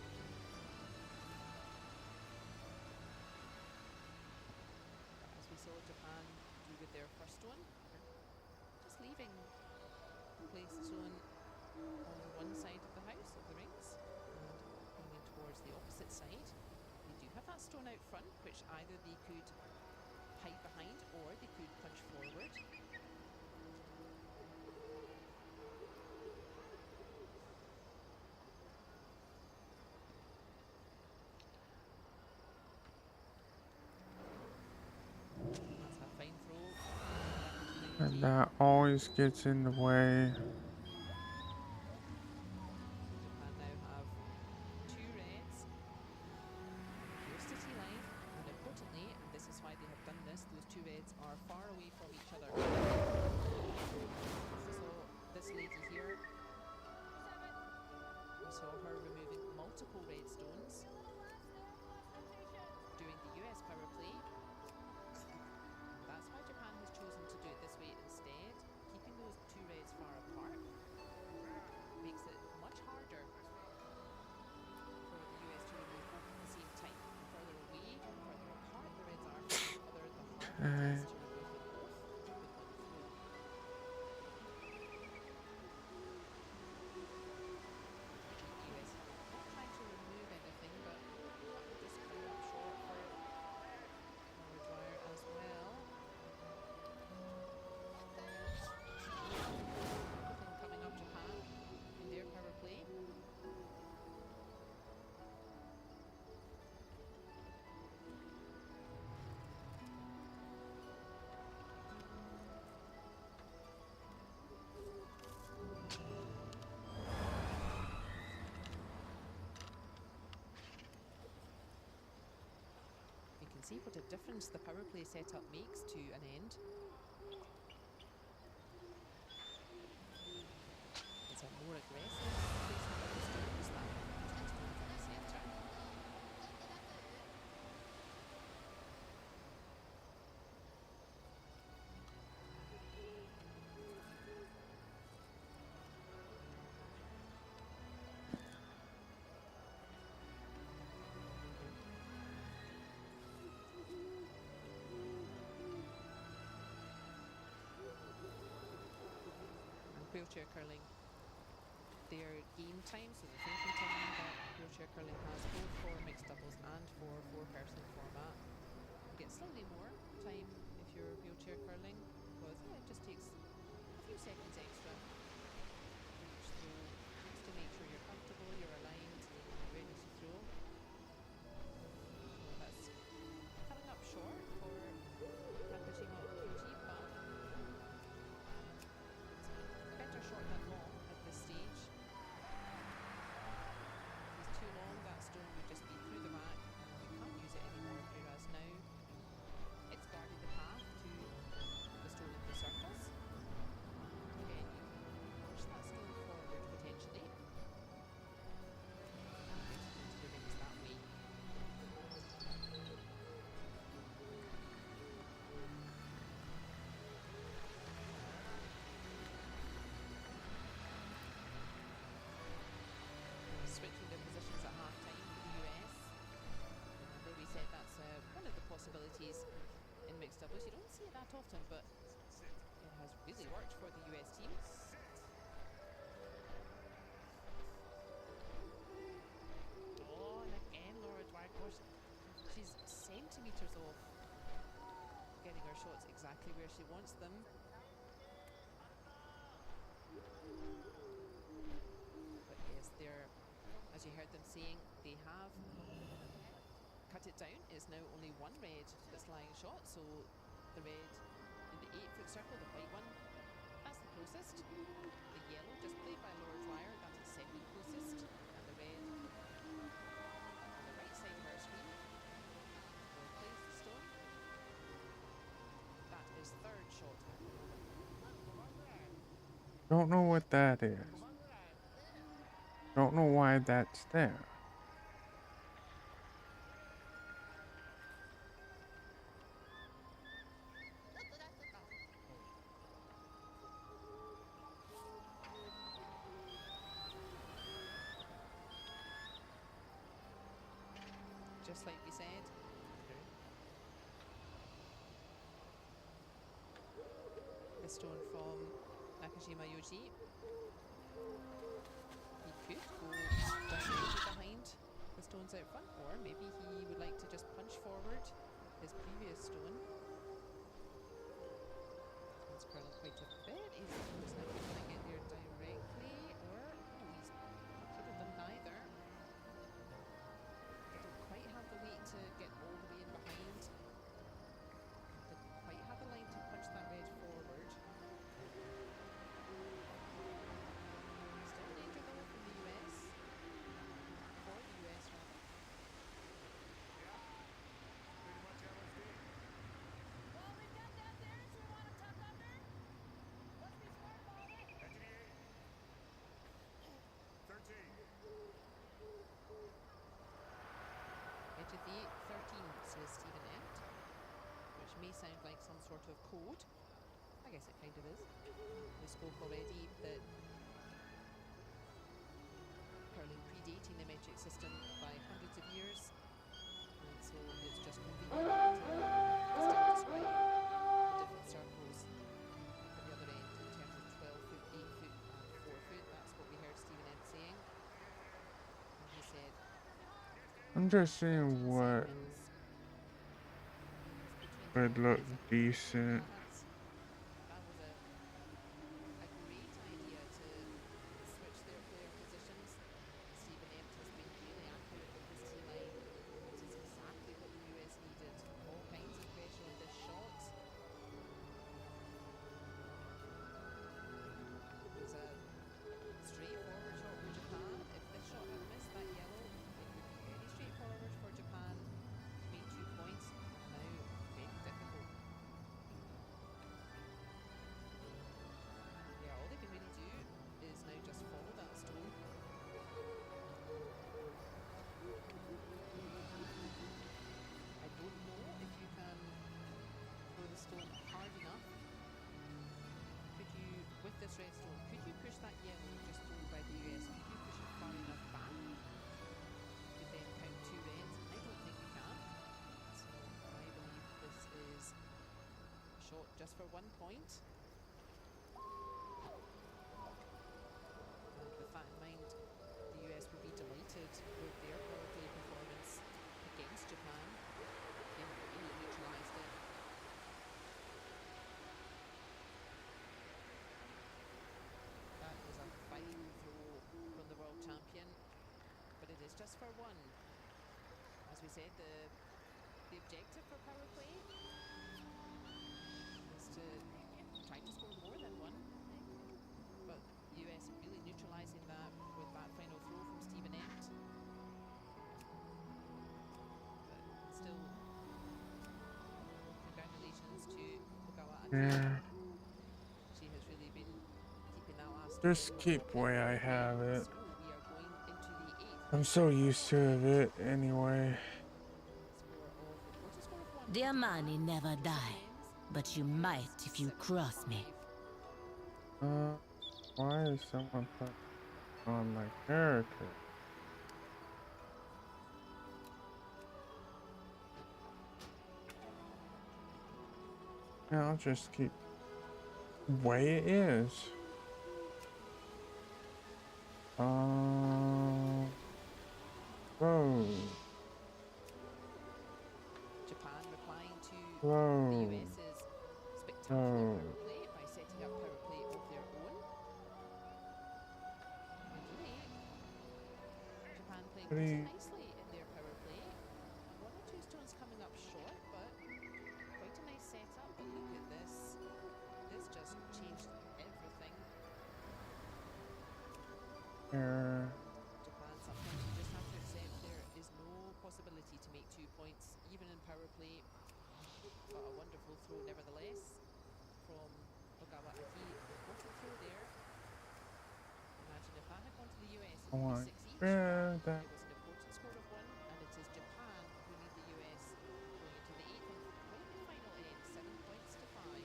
But as we saw Japan do with their first stone, just leaving the placed stone on one side of the house of the rings and moving towards the opposite side. They do have that stone out front, which either they could hide behind or they could punch forward. That's a fine throw. And that always gets in the way. Japan now have two reds, close to T line, and importantly, and this is why they have done this, those two reds are far away from each other. So this lady here, we saw her removing multiple red stones during the US power play. And that's why Japan has chosen to do it this way instead, keeping those two reds far apart. Makes it much harder for the US to remove both at the same time. The further away, the further apart the reds are from each other, the harder it is to remove them both with one throw. The US not trying to remove anything, but just coming up short for Laura Dwyer as well. Everything coming up Japan in their power play. You can see what a difference the power play setup makes to an end. It's a more aggressive placement of the stones that tends to wheelchair curling, their game time, so the thinking time that wheelchair curling has both for mixed doubles and for four-person format. You get slightly more time if you're wheelchair curling, because it just takes a few seconds extra for each throw, just to make sure you're comfortable, you're aligned, you're ready to throw. So that's coming up short for Nakajima Okyoji, but better short than long at this stage. If it's too long, that stone would just be through the back. You can't use it anymore, whereas now it's guarded the path to the stone in the surface. Again, you can push that stone forward potentially. And get it into the rings that way. Switching their positions at half time for the US. Remember, we said that's one of the possibilities in mixed doubles. You don't see it that often, but it has really worked for the US team. Oh, and again, Laura Dwyer, she's centimetres off getting her shots exactly where she wants them. But yes, they're, as you heard them saying, they have cut it down. It's now only one red that's lying shot, so the red in the 8-foot circle, the white one, that's the closest. The yellow, just played by Laura Dwyer, that is second closest. And the red on the right side of our screen, where plays the stone, that is third shot at the moment. Don't know what that is. Don't know why that's there. Just like we said, the stone from Nakajima Yoji. He could go directly behind the stones out front, or maybe he would like to just punch forward his previous stone. He's curling quite a bit. He's looks like he's going to get there directly, or he's could have done neither. Didn't quite have the weight to get all the way in behind. Didn't quite have the line to punch that red forward. Still danger though from the US. For the US rather. Well, we've got that there, so we want to tuck under. Let's be smart about it. Edge of the 13, says Stephen Ent, which may sound like some sort of code. I guess it kind of is. We spoke already that curling predating the metric system by hundreds of years, and so it's just convenient to still describe the different circles at the other end in terms of 12-foot, 8-foot and 4-foot. That's what we heard Stephen Ent saying. And he said I'm just seeing what would look decent. That was a great idea to switch their player positions. Stephen Ent has been really accurate with his tee line. It is exactly what the US needed. All kinds of pressure on this shot. It was a straightforward shot for Japan. If this shot had missed that yellow, it would be very straightforward for Japan to make 2 points. Now, very difficult. Yeah, all they can really do is now just follow that stone. I don't know if you can throw the stone hard enough. Could you, with this red stone, could you push that yellow just thrown by the US? Could you push it far enough back? Could then count 2 reds? I don't think you can. So I believe this is a shot just for 1 point. as we said, the objective for power play is to try to score more than one. But US really neutralising that with that final throw from Stephen Ent. But still, congratulations to Ogawa Aki. Yeah. She has really been keeping that last. Just keep way I have it. So we are going into the 8th. I'm so used to it anyway. Diamani never die, but you might if you cross me. Why is someone put on my character? Yeah, I'll just keep way it is. Whoa. Japan replying to Whoa. the US's spectacular Whoa. power play by setting up power play of their own. And really, Japan playing Pretty- pretty nicely in their power play. One or two stones coming up short, but quite a nice setup. But look at this. This just changed everything. Here. Japan, sometimes you just have to accept there is no possibility to make 2 points, even in power play. But a wonderful throw nevertheless from Ogawa Aki. Important throw there. Imagine if that had gone to the US, it I would want be 6 each. yeah, that. It was an important score of 1, and it is Japan who need the US going into the 8th and quite the final end, 7 points to 5.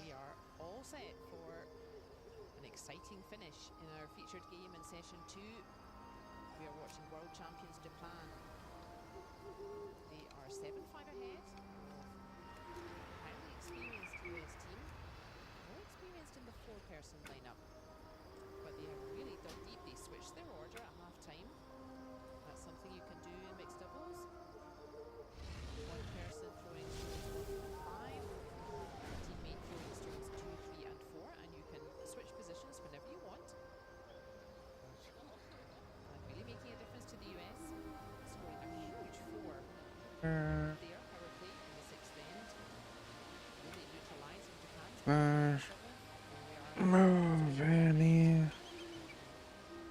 We are all set for an exciting finish in our featured game in session 2. We are watching World Champions Japan. They are 7-5 ahead. Highly experienced US team. More experienced in the 4-person lineup. But they have really dug deep. They switched their order at half time. That's something you can do in mixed doubles. One person throwing stones 1 and 5. Teammate throwing stones 2, 3 and 4, and you can switch positions whenever you want. And really making a difference to the US, scoring a huge 4 Here. there, power play in the 6th end. Really neutralising Japan's Smash. 7. And we are Move, Annie.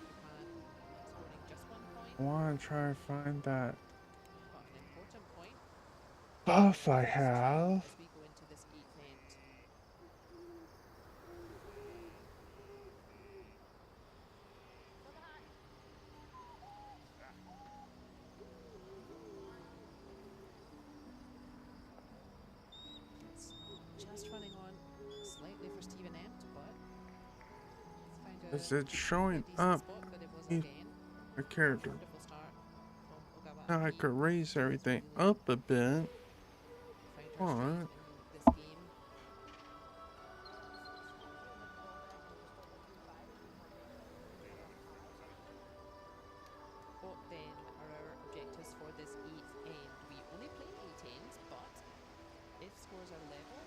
Japan scoring just 1 point, I want to try to find that but an important point buff I have. as we go into this 8th end. It's just running on slightly for Stephen Ent, but it's Is found it showing decent up spot, but it was in again the character? wonderful start from Ogawa Now I Aki. could raise everything up a bit. Found her Alright. strength in this game. What then are our objectives for this 8th end? We only play 8 ends, but if scores are level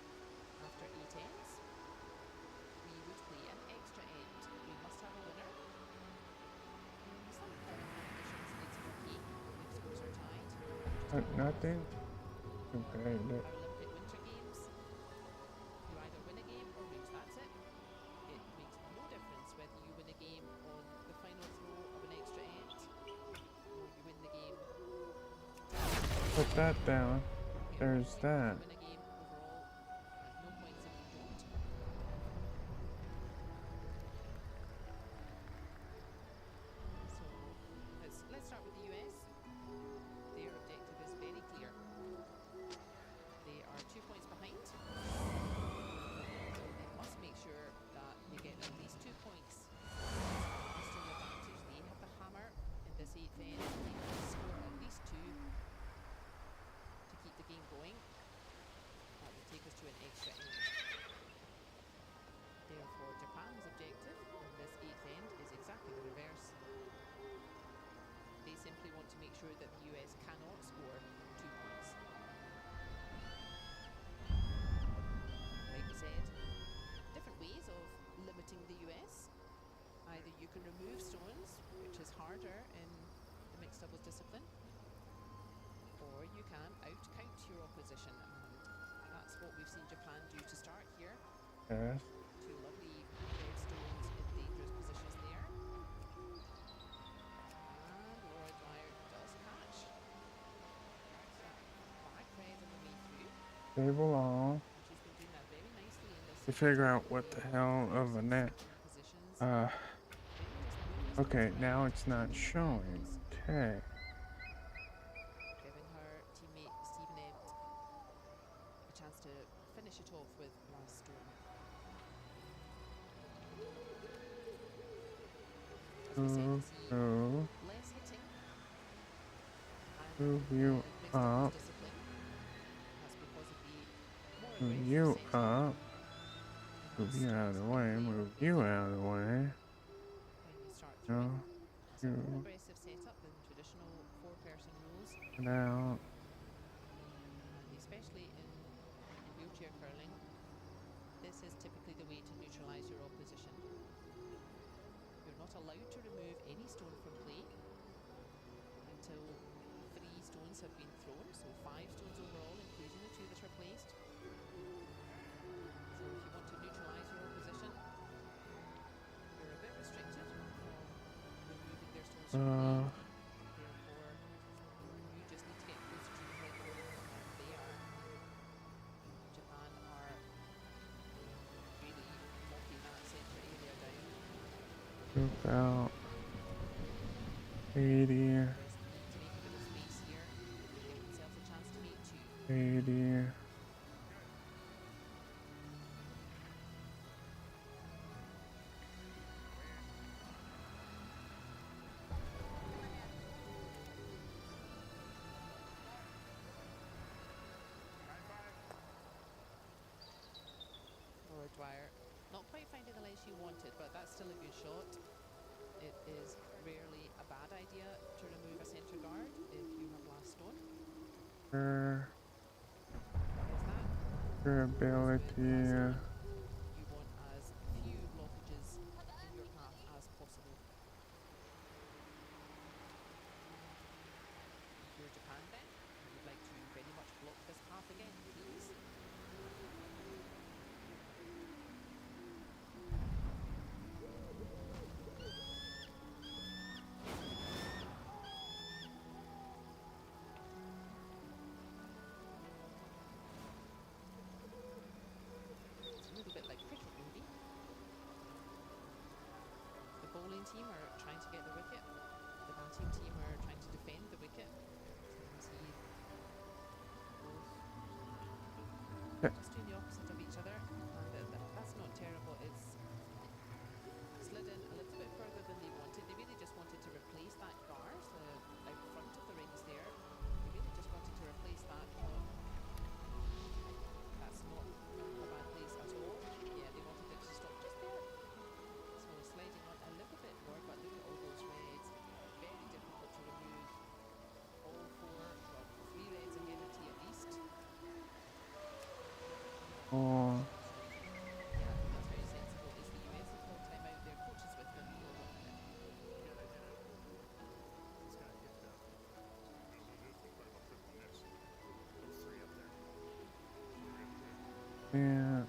after 8 ends, we would play an extra end. We must have a winner. In some current competitions, it's okay if scores are tied. Nothing. Okay. Paralympic Winter Games, you either win a game or lose, that's it. It makes no difference whether you win a game on the final throw of an extra end or you win the game. Put that down. There's You that. win a game overall, no points if you don't. So let's start with the US. Their objective is very clear. They are 2 points behind. They must make sure that they get at least 2 points. Eastern advantage. They have the hammer in this 8th end. They must score at least 2 to keep the game going. That will take us to an extra end. Therefore, Japan's objective in this 8th end is exactly US cannot score 2 points. Like we said, different ways of limiting the US. Either you can remove stones, which is harder in the mixed doubles discipline, or you can out-count your opposition, and that's what we've seen Japan do to start here. Yes. Two lovely red stones in dangerous positions there. And Laura Dwyer does catch. Back red on the way through. They belong. She's been doing that very nicely in this. To figure out what the hell of a net. Okay, now it's not showing. Okay. Giving her teammate Stephen Ent a chance to finish it off with last stone. As we said, So, less hitting. move you up. That's because of the more Move aggressive you setting. up. Move you out of the way. Move you out of the way. When you start No. throwing. It's a more You aggressive setup than traditional four-person rules, get out. and especially in wheelchair curling, this is typically the way to neutralize your opposition. You're not allowed to remove any stone from play until 3 stones have been thrown, so 5 stones overall, including the 2 that are placed. So if you want to neutralize your opposition, you're a bit restricted from removing their stones from play. Therefore, you just need to get closer to the headboard than they are. Japan are really locking that centre area down. Move out. 80. Just need to make a bit of space here, give themselves a chance to make 2. 80. Laura Dwyer not quite finding the line she wanted, but that's still a good shot. It is rarely a bad idea to remove a centre guard if you have last stone. Her, There's that. her ability. You want as few blockages in your path as possible. If you're Japan then, and you'd like to very much block this path again, please. It's a little bit like cricket, maybe. The bowling team are trying to get the wicket. The batting team are trying to defend the wicket. So you can see both just doing the opposite of each other. And that's not terrible. It's slid in a little bit further than they wanted. They really just wanted to replace that guard out front of the rings there. They really just wanted to replace that. That's not a bad place at all. Yeah, they wanted it to stop just there. So sliding on a little bit more, but look at all those reds. Very difficult to remove all 4, well, 3 reds ahead of tea at least. Oh, Yeah, that's very sensible. Is the US have called time out, their coaches with them for 1 minute. yeah.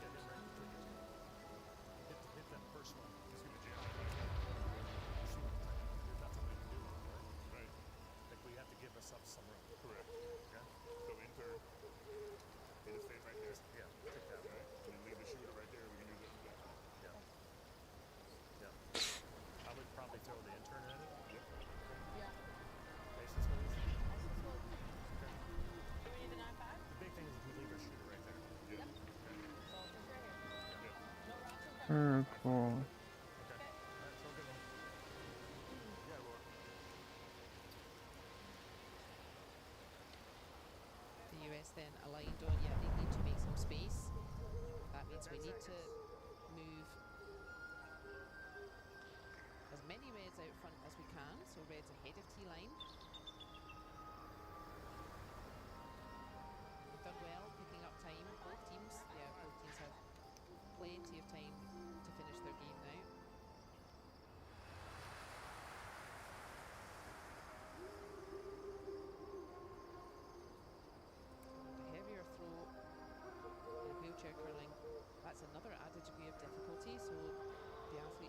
Hit that first one. He's gonna jam it. See what that's all we can do, right? Like we have to give us up some room. Correct. Okay. So enter. It'll stay right there. Yeah. Take that right. And then leave the shooter right there. We can use it for that. Yeah. Yeah. I would probably throw the intern at it. Yep. Yeah. Basis for this. Okay. Do we need the 9-5? The big thing is we leave our shooter right there. Yeah. So just right here. Yeah. No rocks in front. Very cool. Okay. All right. So good one. Yeah, Laura. The US then aligned on, yeah, they need to make some space. That means we need to move as many reds out front as we can, so reds ahead of T line.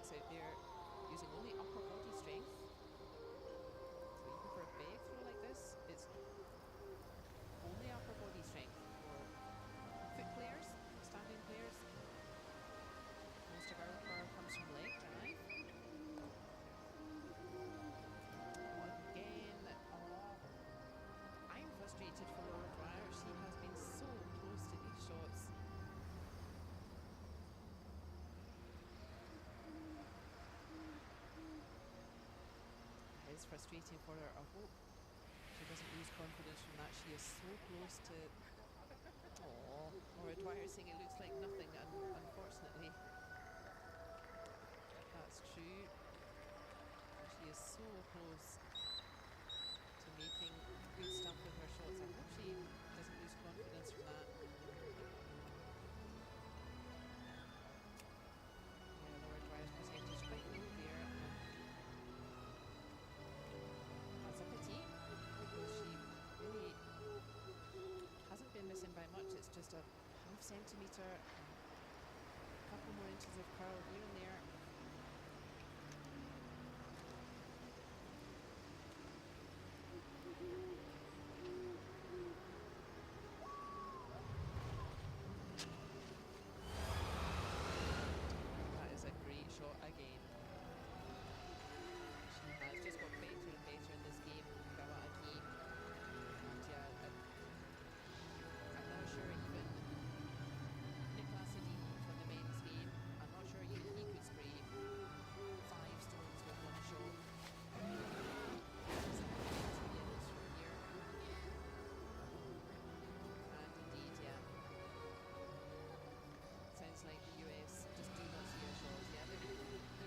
athletes out there using only upper body strength. So even for a big throw like this, it's only upper body strength. For foot players, standing players, most of our power comes from leg drive. Again, I'm frustrated for Laura Dwyer. She has been so close to these shots. It is frustrating for her. I hope she doesn't lose confidence from that. She is so close to. Oh, Laura Dwyer saying it looks like nothing, and unfortunately, that's true. She is so close to making good stuff with her shots. I hope she doesn't lose confidence from that. Yeah, Laura Dwyer's percentage quite low there. That's a pity because she really hasn't been missing by much. It's just a half centimetre, a couple more inches of curl here and there. That is a great shot again. She has just got better and better in this game, Kawaki. And yeah, I'm not sure even Nicolas Sedin from the men's game, I'm not sure even he could spray 5 stones with one shot. So yellows from here. And indeed, yeah. Sounds like the US just do not see our shots. Yeah, there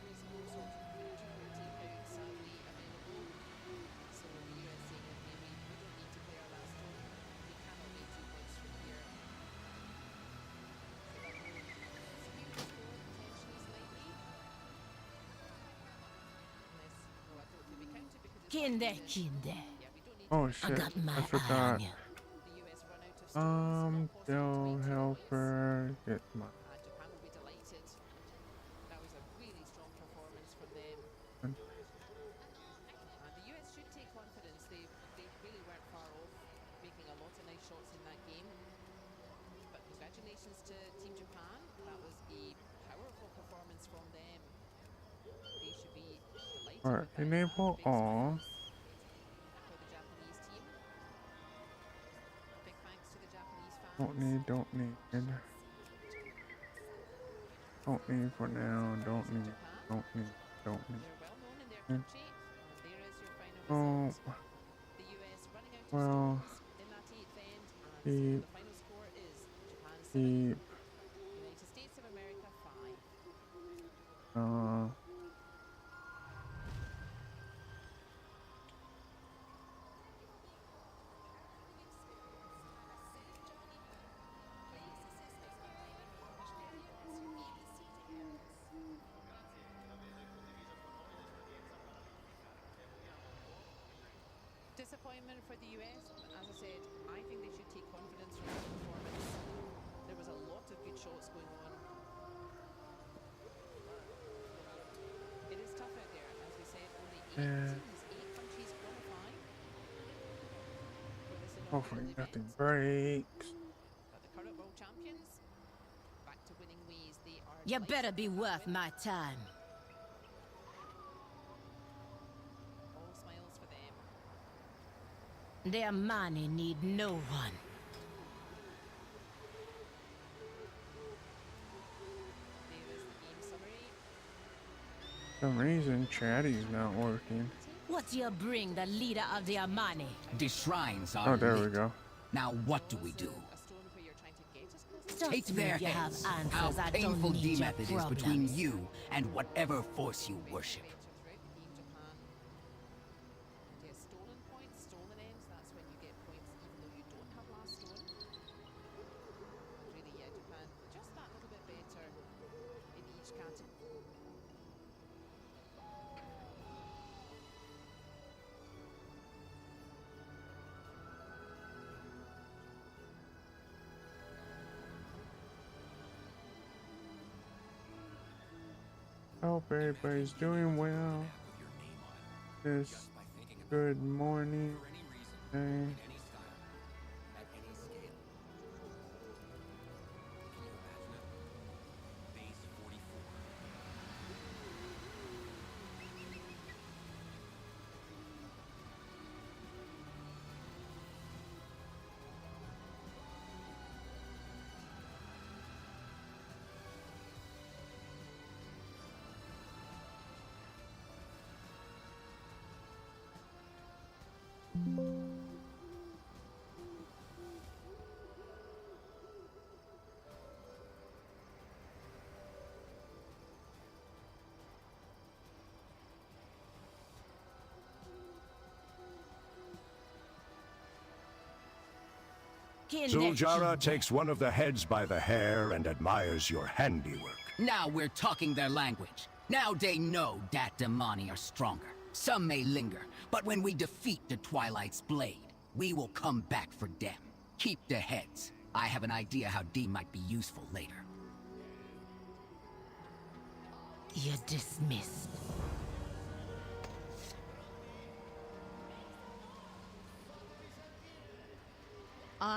is no sort of takeout sadly available. So the US saying, okay, we don't need to play our last stone. We cannot make 2 points from here. So that will skew the score potentially slightly. Unless, no, I don't think we count it because it's Kinde, not kinde. yeah, we don't need Oh to shit! got my I eye forgot. on you. the US run out of stones. Not possible to They'll make 2 help points. her get my. Japan will be delighted. That was a really strong performance from them. And- And the US should take confidence. They really weren't far off, making a lot of nice shots in that game. But congratulations to Team Japan. That was a powerful performance from them. They should be delighted Alright, with that. enable Big all. smiles for the Japanese team. Big thanks to the Japanese fans. Don't need. Don't need. Don't need for now. Don't need. Don't need. Don't need. They're well known in their Mm. country. And there is your final Oh, result. The US running out of well, stones in that 8th end, and keep- the final score is Japan 7, keep. United States of America 5. Disappointment for the US. As I said, I think they should take confidence from that performance. There was a lot of good shots going on. It is tough out there, as we said. Only 8 Yeah. teams, 8 countries qualify for this Hopefully inaugural nothing event. breaks. But the current world champions, back to winning ways. They are. You delighted better be with that worth win. my time. All smiles for them. Their money need no one. There is the game summary. For some reason, Chatty's not working. What you bring the leader of the Amani? The shrines are Oh, there we lit. go. Now what do we do? A stone where you're trying to get as close as Just Take me their if you have heads. answers. How I painful don't need the your method is between problems. you and whatever force you worship. better throughout the game, Japan. Yeah, stolen points, stolen ends, that's when you get points even though you don't have last stone. Really, yeah, Japan just that little bit better in each category. hope everybody's doing well. This good morning. Day. Zuljara takes one of the heads by the hair and admires your handiwork. Now we're talking their language. Now they know that Damani are stronger. Some may linger, but when we defeat the Twilight's blade, we will come back for them. Keep the heads. I have an idea how D might be useful later. You're dismissed.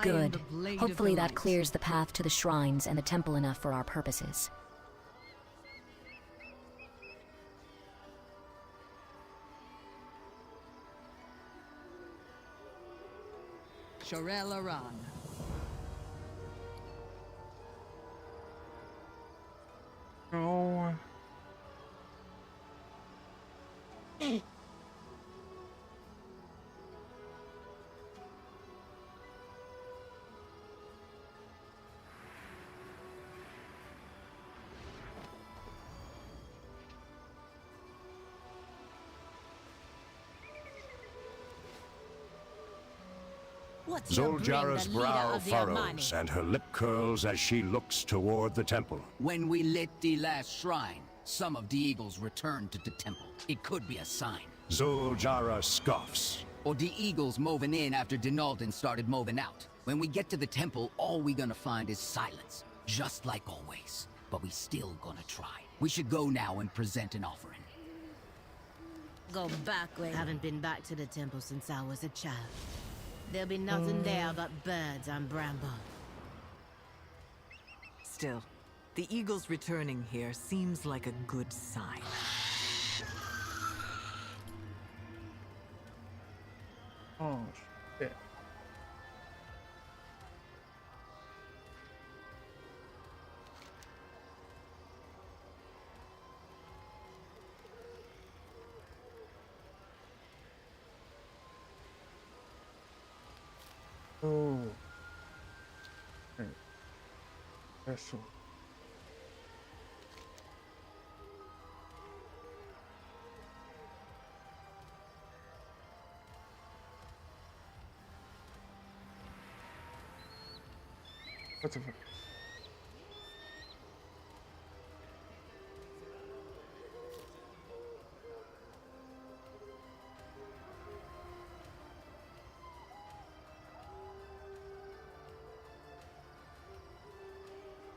Good. Hopefully that clears the path to the shrines and the temple enough for our purposes. Shorel Aran. Oh. What's your bring, Zuljara's the leader brow of the furrows Armani? and her lip curls as she looks toward the temple. When we lit the last shrine, some of the eagles returned to the temple. It could be a sign. Zuljara scoffs. Or the eagles moving in after Denalden started moving out. When we get to the temple, all we gonna find is silence. Just like always. But we still gonna try. We should go now and present an offering. Go back way. Haven't been back to the temple since I was a child. There'll be nothing there but birds and bramble. Still, the eagles returning here seems like a good sign. Oh, shit. Oh. Okay. That's all. What the fuck?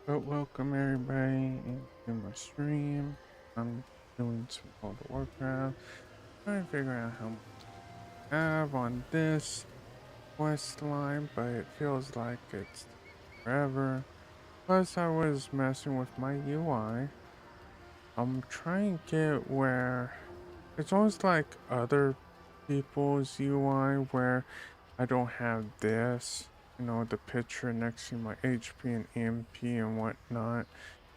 But welcome everybody into my stream. I'm doing some World of Warcraft. Trying to figure out how much I have on this quest line, but it feels like it's forever. Plus I was messing with my UI. I'm trying to get where it's almost like other people's UI where I don't have this, you know, the picture next to my HP and EMP and whatnot.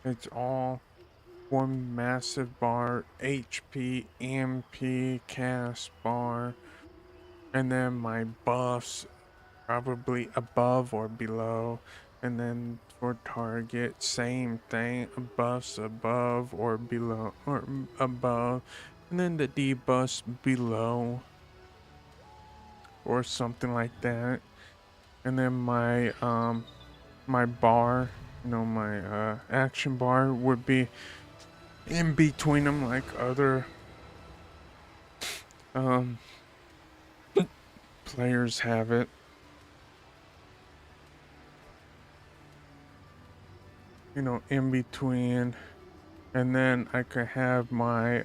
It's all one massive bar, HP, EMP, cast bar, and then my buffs probably above or below, and then for target same thing, buffs above or below or above, and then the debuffs below or something like that. And then my my bar, you know, my action bar would be in between them like other players have it. You know, in between And then I could have my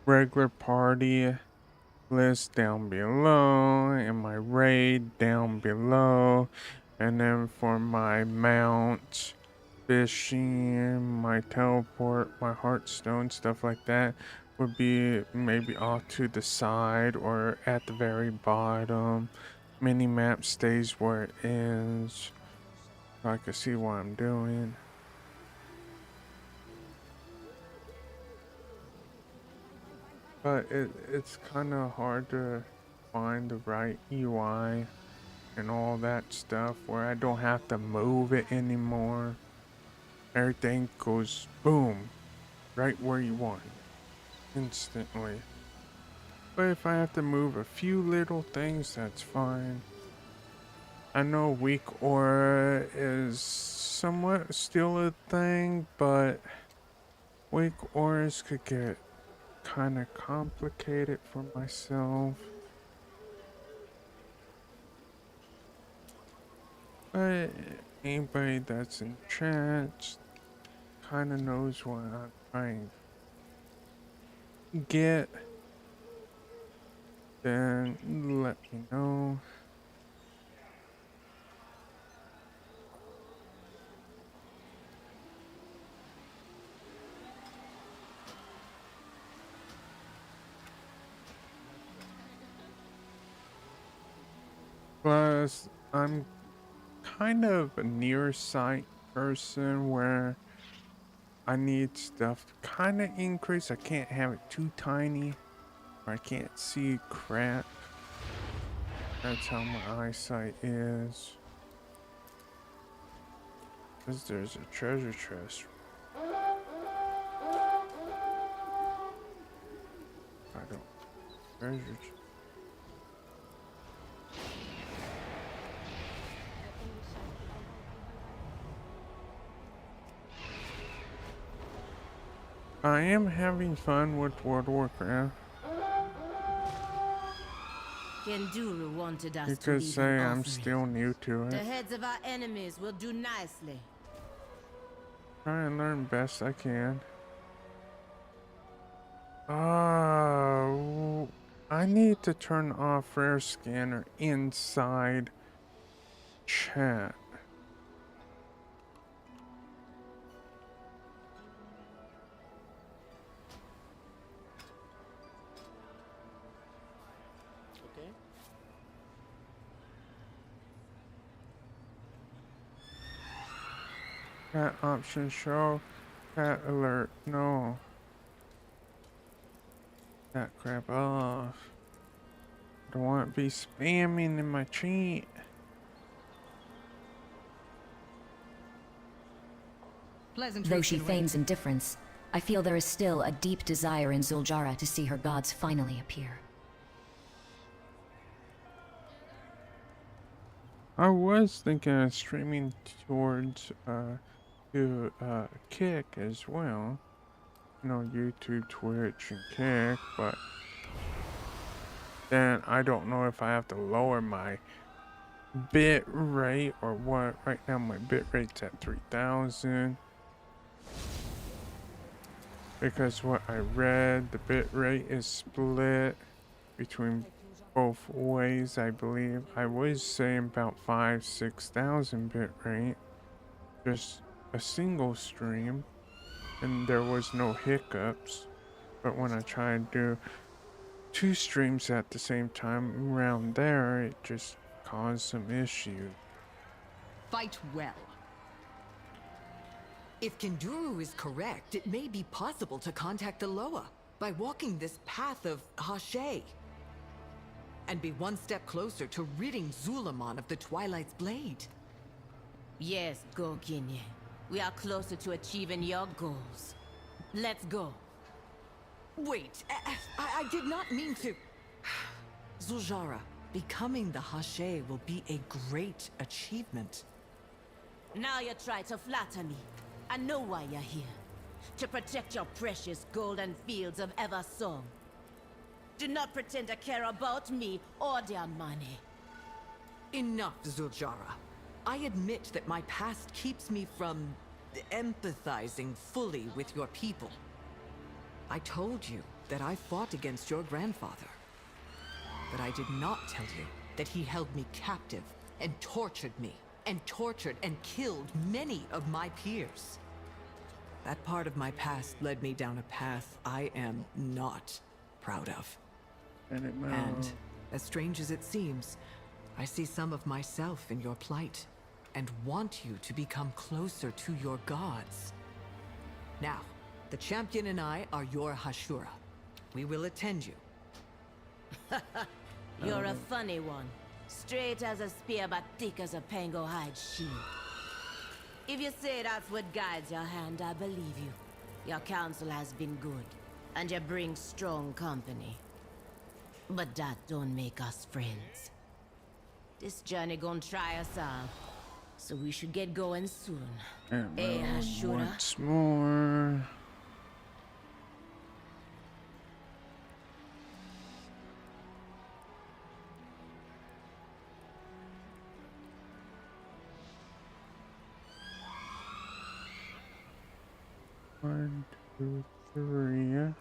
regular party list down below and my raid down below. And then for my mount, fishing, my teleport, my heartstone, stuff like that would be maybe off to the side or at the very bottom. Minimap stays where it is, so I can see what I'm doing. But it's kind of hard to find the right UI and all that stuff where I don't have to move it anymore. Everything goes boom, right where you want it, instantly. But if I have to move a few little things, that's fine. I know weak aura is somewhat still a thing, but weak auras could get kind of complicated for myself. But anybody that's in chat kind of knows what I'm trying to get, then let me know. Plus, I'm kind of a nearsight person where I need stuff to kind of increase. I can't have it too tiny or I can't see crap. That's how my eyesight is. Because there's a treasure chest. I don't. Treasure chest. I am having fun with World of Warcraft. Kenduru wanted us You to could leave say an I'm offering. still new to The it. heads of our enemies will do nicely. Try and learn best I can. Oh, I need to turn off Rare Scanner inside chat. Okay. Chat option show. Chat alert. No. That crap off. I don't want to be spamming in my chat. Though she feigns indifference, I feel there is still a deep desire in Zuljara to see her gods finally appear. I was thinking of streaming towards to Kick as well. You know, YouTube, Twitch, and Kick, but then I don't know if I have to lower my bit rate or what. Right now my bit rate's at 3000. Because what I read, the bit rate is split between both ways, I believe. I was saying about 5,000-6,000 bit rate, just a single stream, and there was no hiccups. But when I try to do 2 streams at the same time around there, it just caused some issues. Fight well. If Kenduru is correct, it may be possible to contact the Loa by walking this path of Hashay, and be one step closer to ridding Zulaman of the Twilight's blade. Yes, Gokinye. We are closer to achieving your goals. Let's go. Wait, I did not mean to... Zuljara, becoming the Hashay will be a great achievement. Now you try to flatter me. I know why you're here. To protect your precious golden fields of Eversong. Do not pretend to care about me or their money. Enough, Zuljara. I admit that my past keeps me from empathizing fully with your people. I told you that I fought against your grandfather. But I did not tell you that he held me captive and tortured me, and tortured and killed many of my peers. That part of my past led me down a path I am not proud of. And, as strange as it seems, I see some of myself in your plight, and want you to become closer to your gods. Now, the champion and I are your Hashura. We will attend you. You're a funny one. Straight as a spear, but thick as a pango hide shield. If you say that's what guides your hand, I believe you. Your counsel has been good, and you bring strong company. But that don't make us friends. This journey gonna try us out, so we should get going soon. Hey, Hashura. Once more. One, two, three.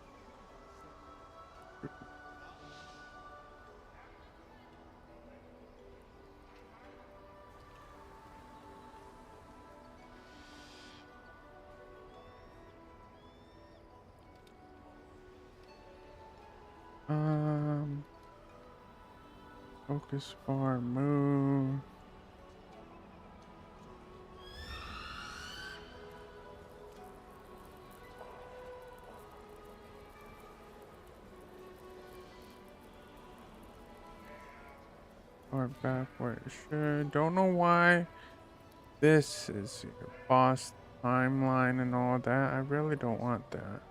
Focus bar, move. Or back where it should. Don't know why this is your boss timeline and all that. I really don't want that.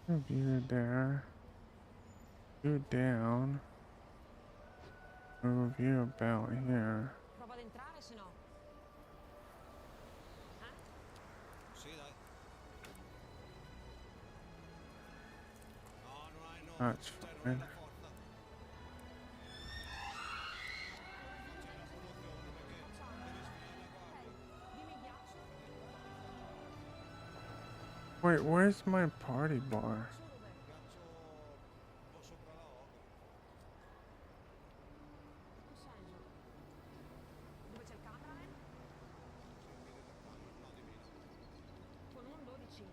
Move you there. You down. Move you about here. Prova ad entrare, se no. That's fine. Wait, where's my party bar? Dove c'è il cameraman? Con un 12.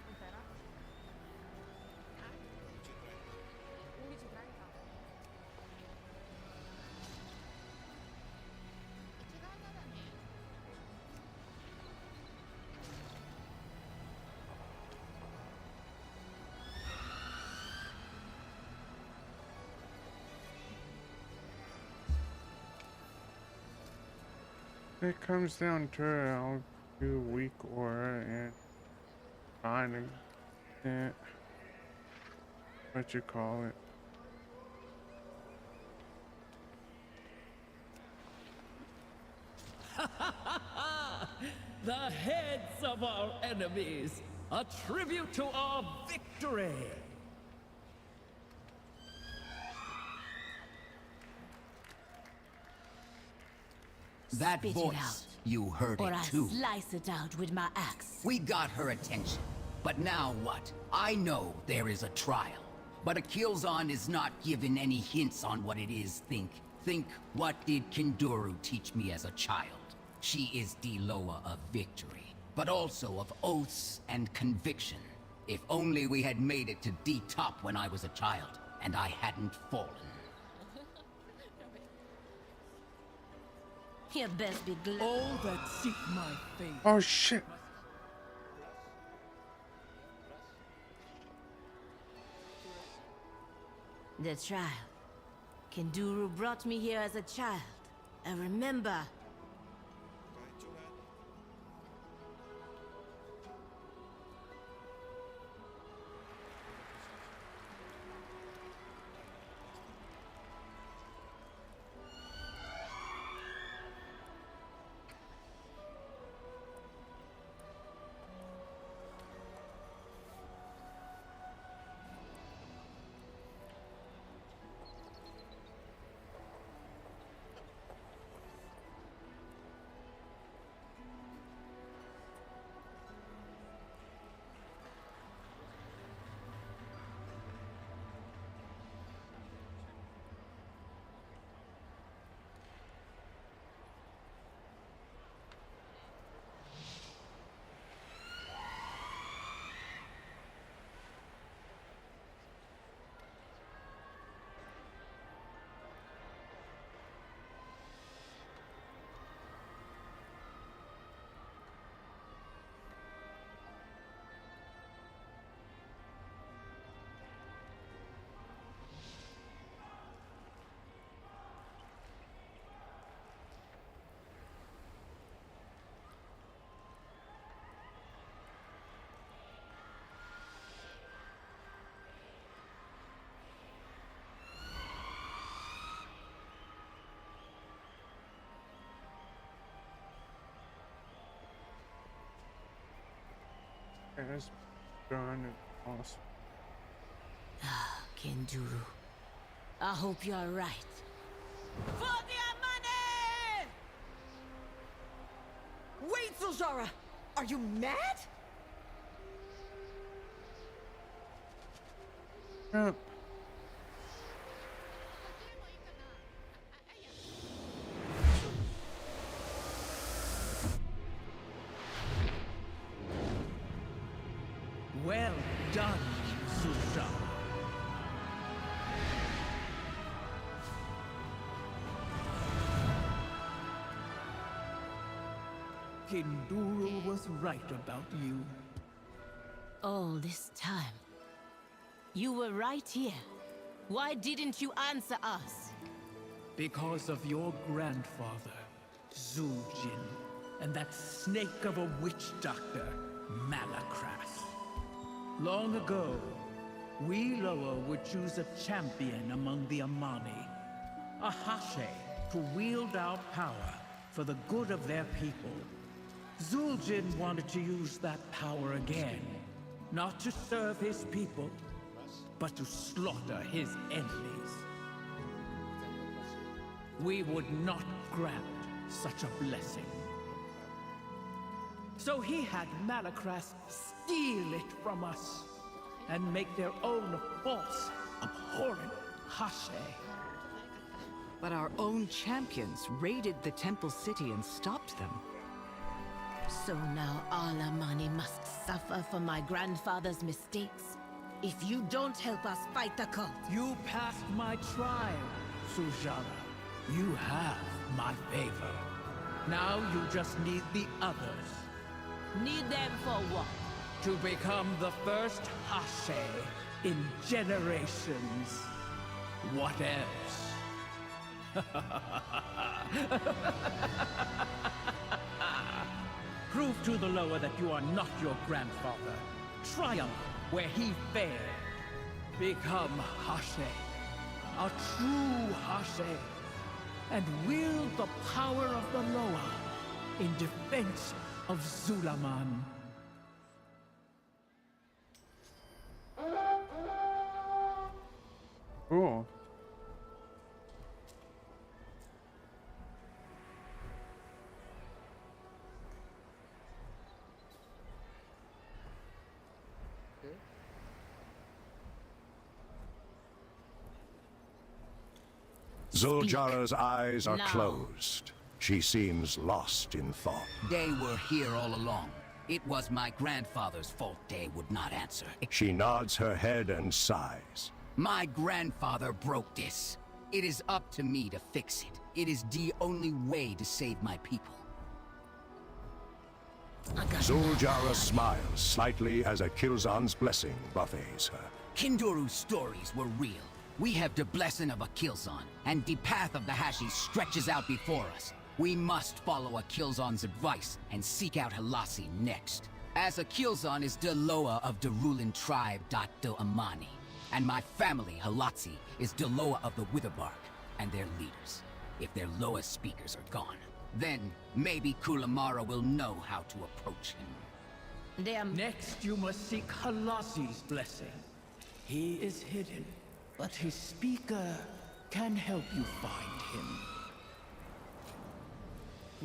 Quant'era? 11:30. It comes down to it, I'll do weak aura and find it. What you call it? The heads of our enemies, a tribute to our victory. That Spit it voice, out, you heard or it I too. slice it out with my axe. We got her attention. But now what? I know there is a trial. But Akilzan is not given any hints on what it is. Think, what did Kinduru teach me as a child? She is the Loa of victory. but also of oaths and conviction. If only we had made it to D-Top when I was a child, and I hadn't fallen. You best be glad. All that seek my fate. Oh shit. The trial. Kinduru brought me here as a child. I remember. It's done and awesome. Kinduru. I hope you're right. For the money! Wait, Zuljara! Are you mad? Yep. Well done, Zuljara. Kinduru was right about you. All this time. You were right here. Why didn't you answer us? Because of your grandfather, Zuljin, and that snake of a witch doctor, Malakras. Long ago, we Loa would choose a champion among the Amani, a Hashe, to wield our power for the good of their people. Zuljin wanted to use that power again, not to serve his people, but to slaughter his enemies. We would not grant such a blessing. So he had Malakras steal it from us and make their own false, abhorrent Hashe. But our own champions raided the temple city and stopped them. So now all Amani must suffer for my grandfather's mistakes? If you don't help us fight the cult. You passed my trial, Zuljara. You have my favor. Now you just need the others. Need them for what? To become the first Hashe in generations. What else? Prove to the Loa that you are not your grandfather. Triumph where he failed. Become Hashe, a true Hashe, and wield the power of the Loa in defense of Zulaman. Cool. Zuljara's eyes are now. closed. She seems lost in thought. They were here all along. It was my grandfather's fault Day would not answer. She nods her head and sighs. My grandfather broke this. It is up to me to fix it. It is the only way to save my people. Zuljara smiles slightly as a Killzan's blessing buffets her. Kinduru's stories were real. We have the blessing of a Killzan, and the path of the Hashi stretches out before us. We must follow a Killzan's advice and seek out Halasi next. As a Killzan is the Loa of the ruling tribe Dato Amani, and my family, Halasi, is the Loa of the Witherbark and their leaders. If their Loa speakers are gone, then maybe Kulamara will know how to approach him. Next, you must seek Halasi's blessing. He is hidden, but his speaker can help you find him.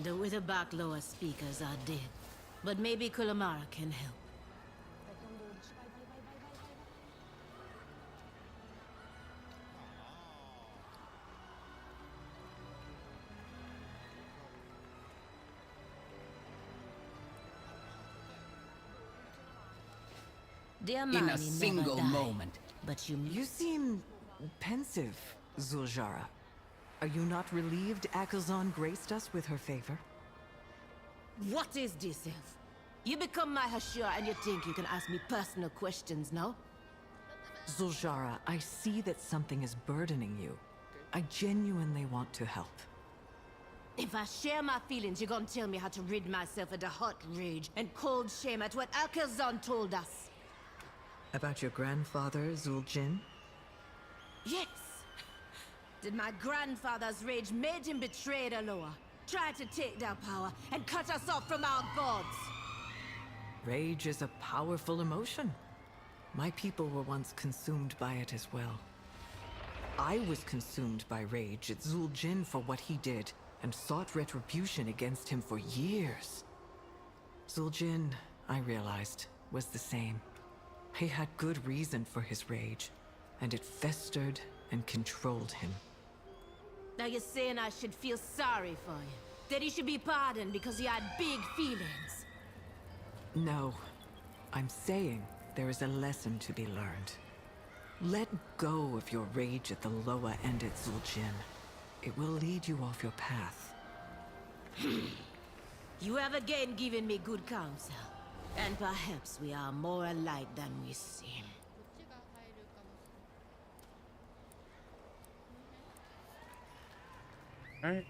The Witherbark Loa speakers are dead, but maybe Kulamara can help. In a single moment. But You seem pensive, Zuljara. Are you not relieved Akazan graced us with her favor? What is this, Elf? You become my Hashira and you think you can ask me personal questions, no? Zuljara, I see that something is burdening you. I genuinely want to help. If I share my feelings, you're gonna tell me how to rid myself of the hot rage and cold shame at what Alcazan told us. About your grandfather, Zuljin? Yes. Did my grandfather's rage made him betray the Loa, try to take their power, and cut us off from our gods? Rage is a powerful emotion. My people were once consumed by it as well. I was consumed by rage at Zuljin for what he did, and sought retribution against him for years. Zuljin, I realized, was the same. He had good reason for his rage, and it festered and controlled him. Now you're saying I should feel sorry for you? That he should be pardoned because he had big feelings? No. I'm saying there is a lesson to be learned. Let go of your rage at the Loa and at Zuljin. It will lead you off your path. You have again given me good counsel. And perhaps we are more alike than we seem. Alright.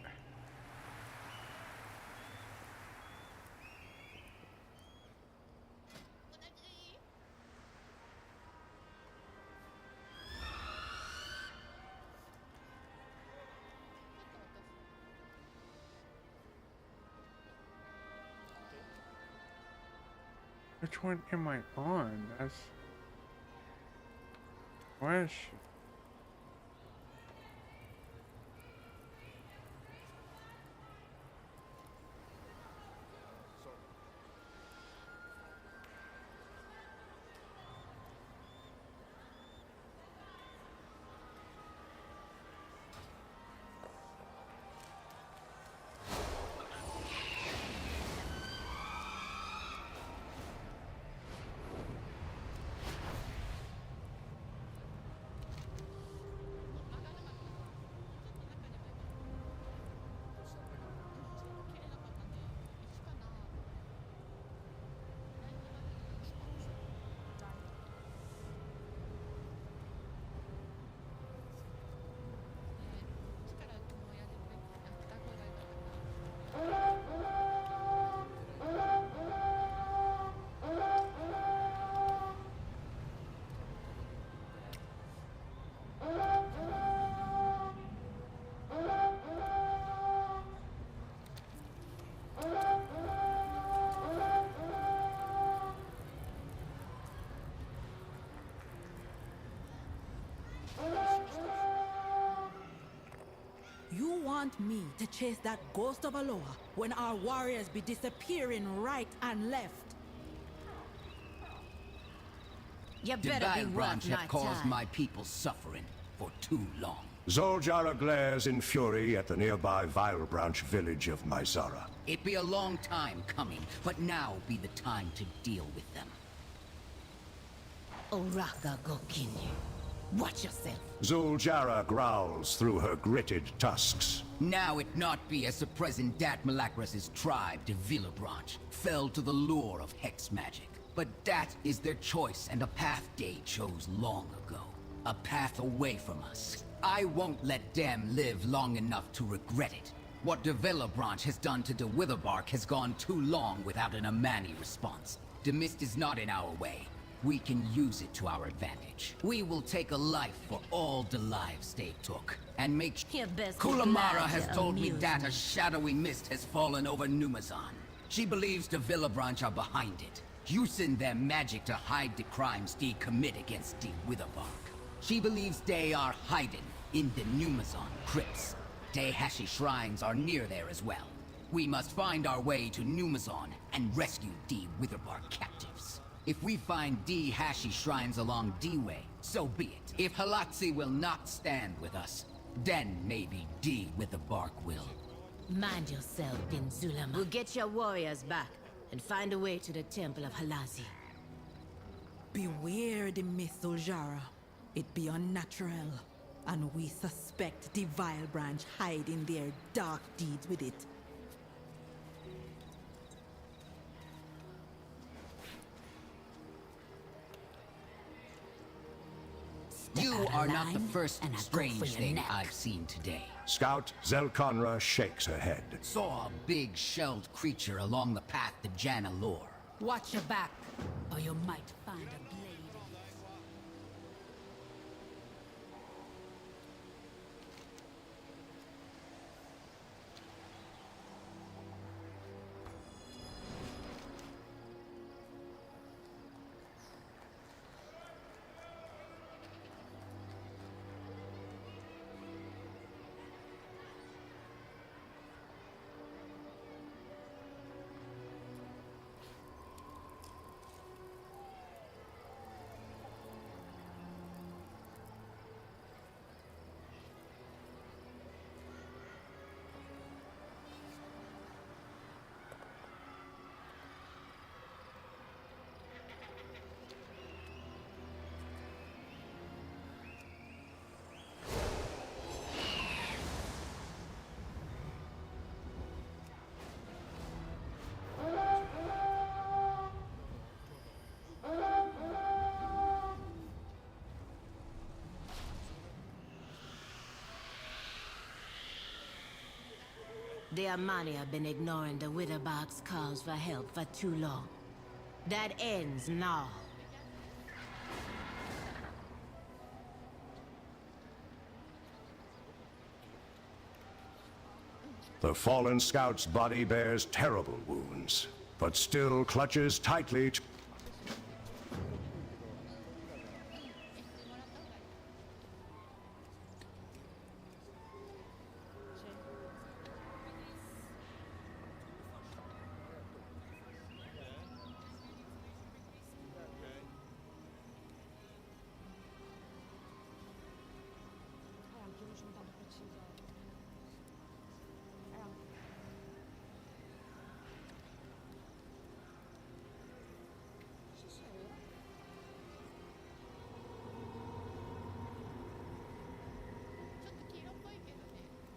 Which one am I on? That's question. You want me to chase that ghost of Aloha when our warriors be disappearing right and left? You The better be Vile worth Branch my have caused time. my people suffering for too long. Zoljara glares in fury at the nearby Vilebranch village of Mizara. It be a long time coming, but now be the time to deal with them. Oraka Gokinyu. Watch yourself. Zoljara growls through her gritted tusks. Now it not be as the present Dat Malakras' tribe de Villebranch fell to the lure of hex magic. But that is their choice and a path they chose long ago. A path away from us. I won't let them live long enough to regret it. What de Villebranch has done to de Witherbark has gone too long without an Amani response. The mist is not in our way. We can use it to our advantage. We will take a life for all the lives they took, and make Your best be Kulamara glad has to told me amuse that me. a shadowy mist has fallen over Numazon. She believes the Villebranch are behind it, using their magic to hide the crimes they commit against the Witherbark. She believes they are hiding in the Numazon crypts. Daihashi shrines are near there as well. We must find our way to Numazon and rescue the Witherbark captives. If we find Daihashi shrines along D-Way, so be it. If Halatsi will not stand with us, then maybe D Witherbark will. Mind yourself, Bin Zulama. We'll get your warriors back and find a way to the Temple of Halazi. Beware the myth, Zoljara. It be unnatural, and we suspect the Vilebranch hide in their dark deeds with it. You are not the line, first and I go strange for your thing neck. I've seen today. Scout Zelkonra shakes her head. Saw a big shelled creature along the path to Janna Lore. Watch your back, or you might find a blade. The Amani have been ignoring the Witherbark's calls for help for too long. That ends now. The fallen scout's body bears terrible wounds, but still clutches tightly to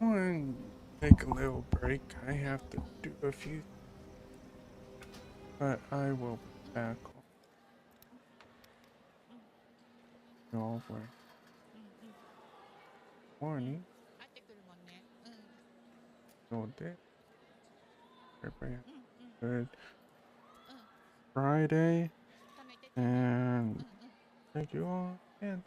And take a little break. I have to do a few, but I will be back over morning. So that everybody have a good Friday, and thank you all, and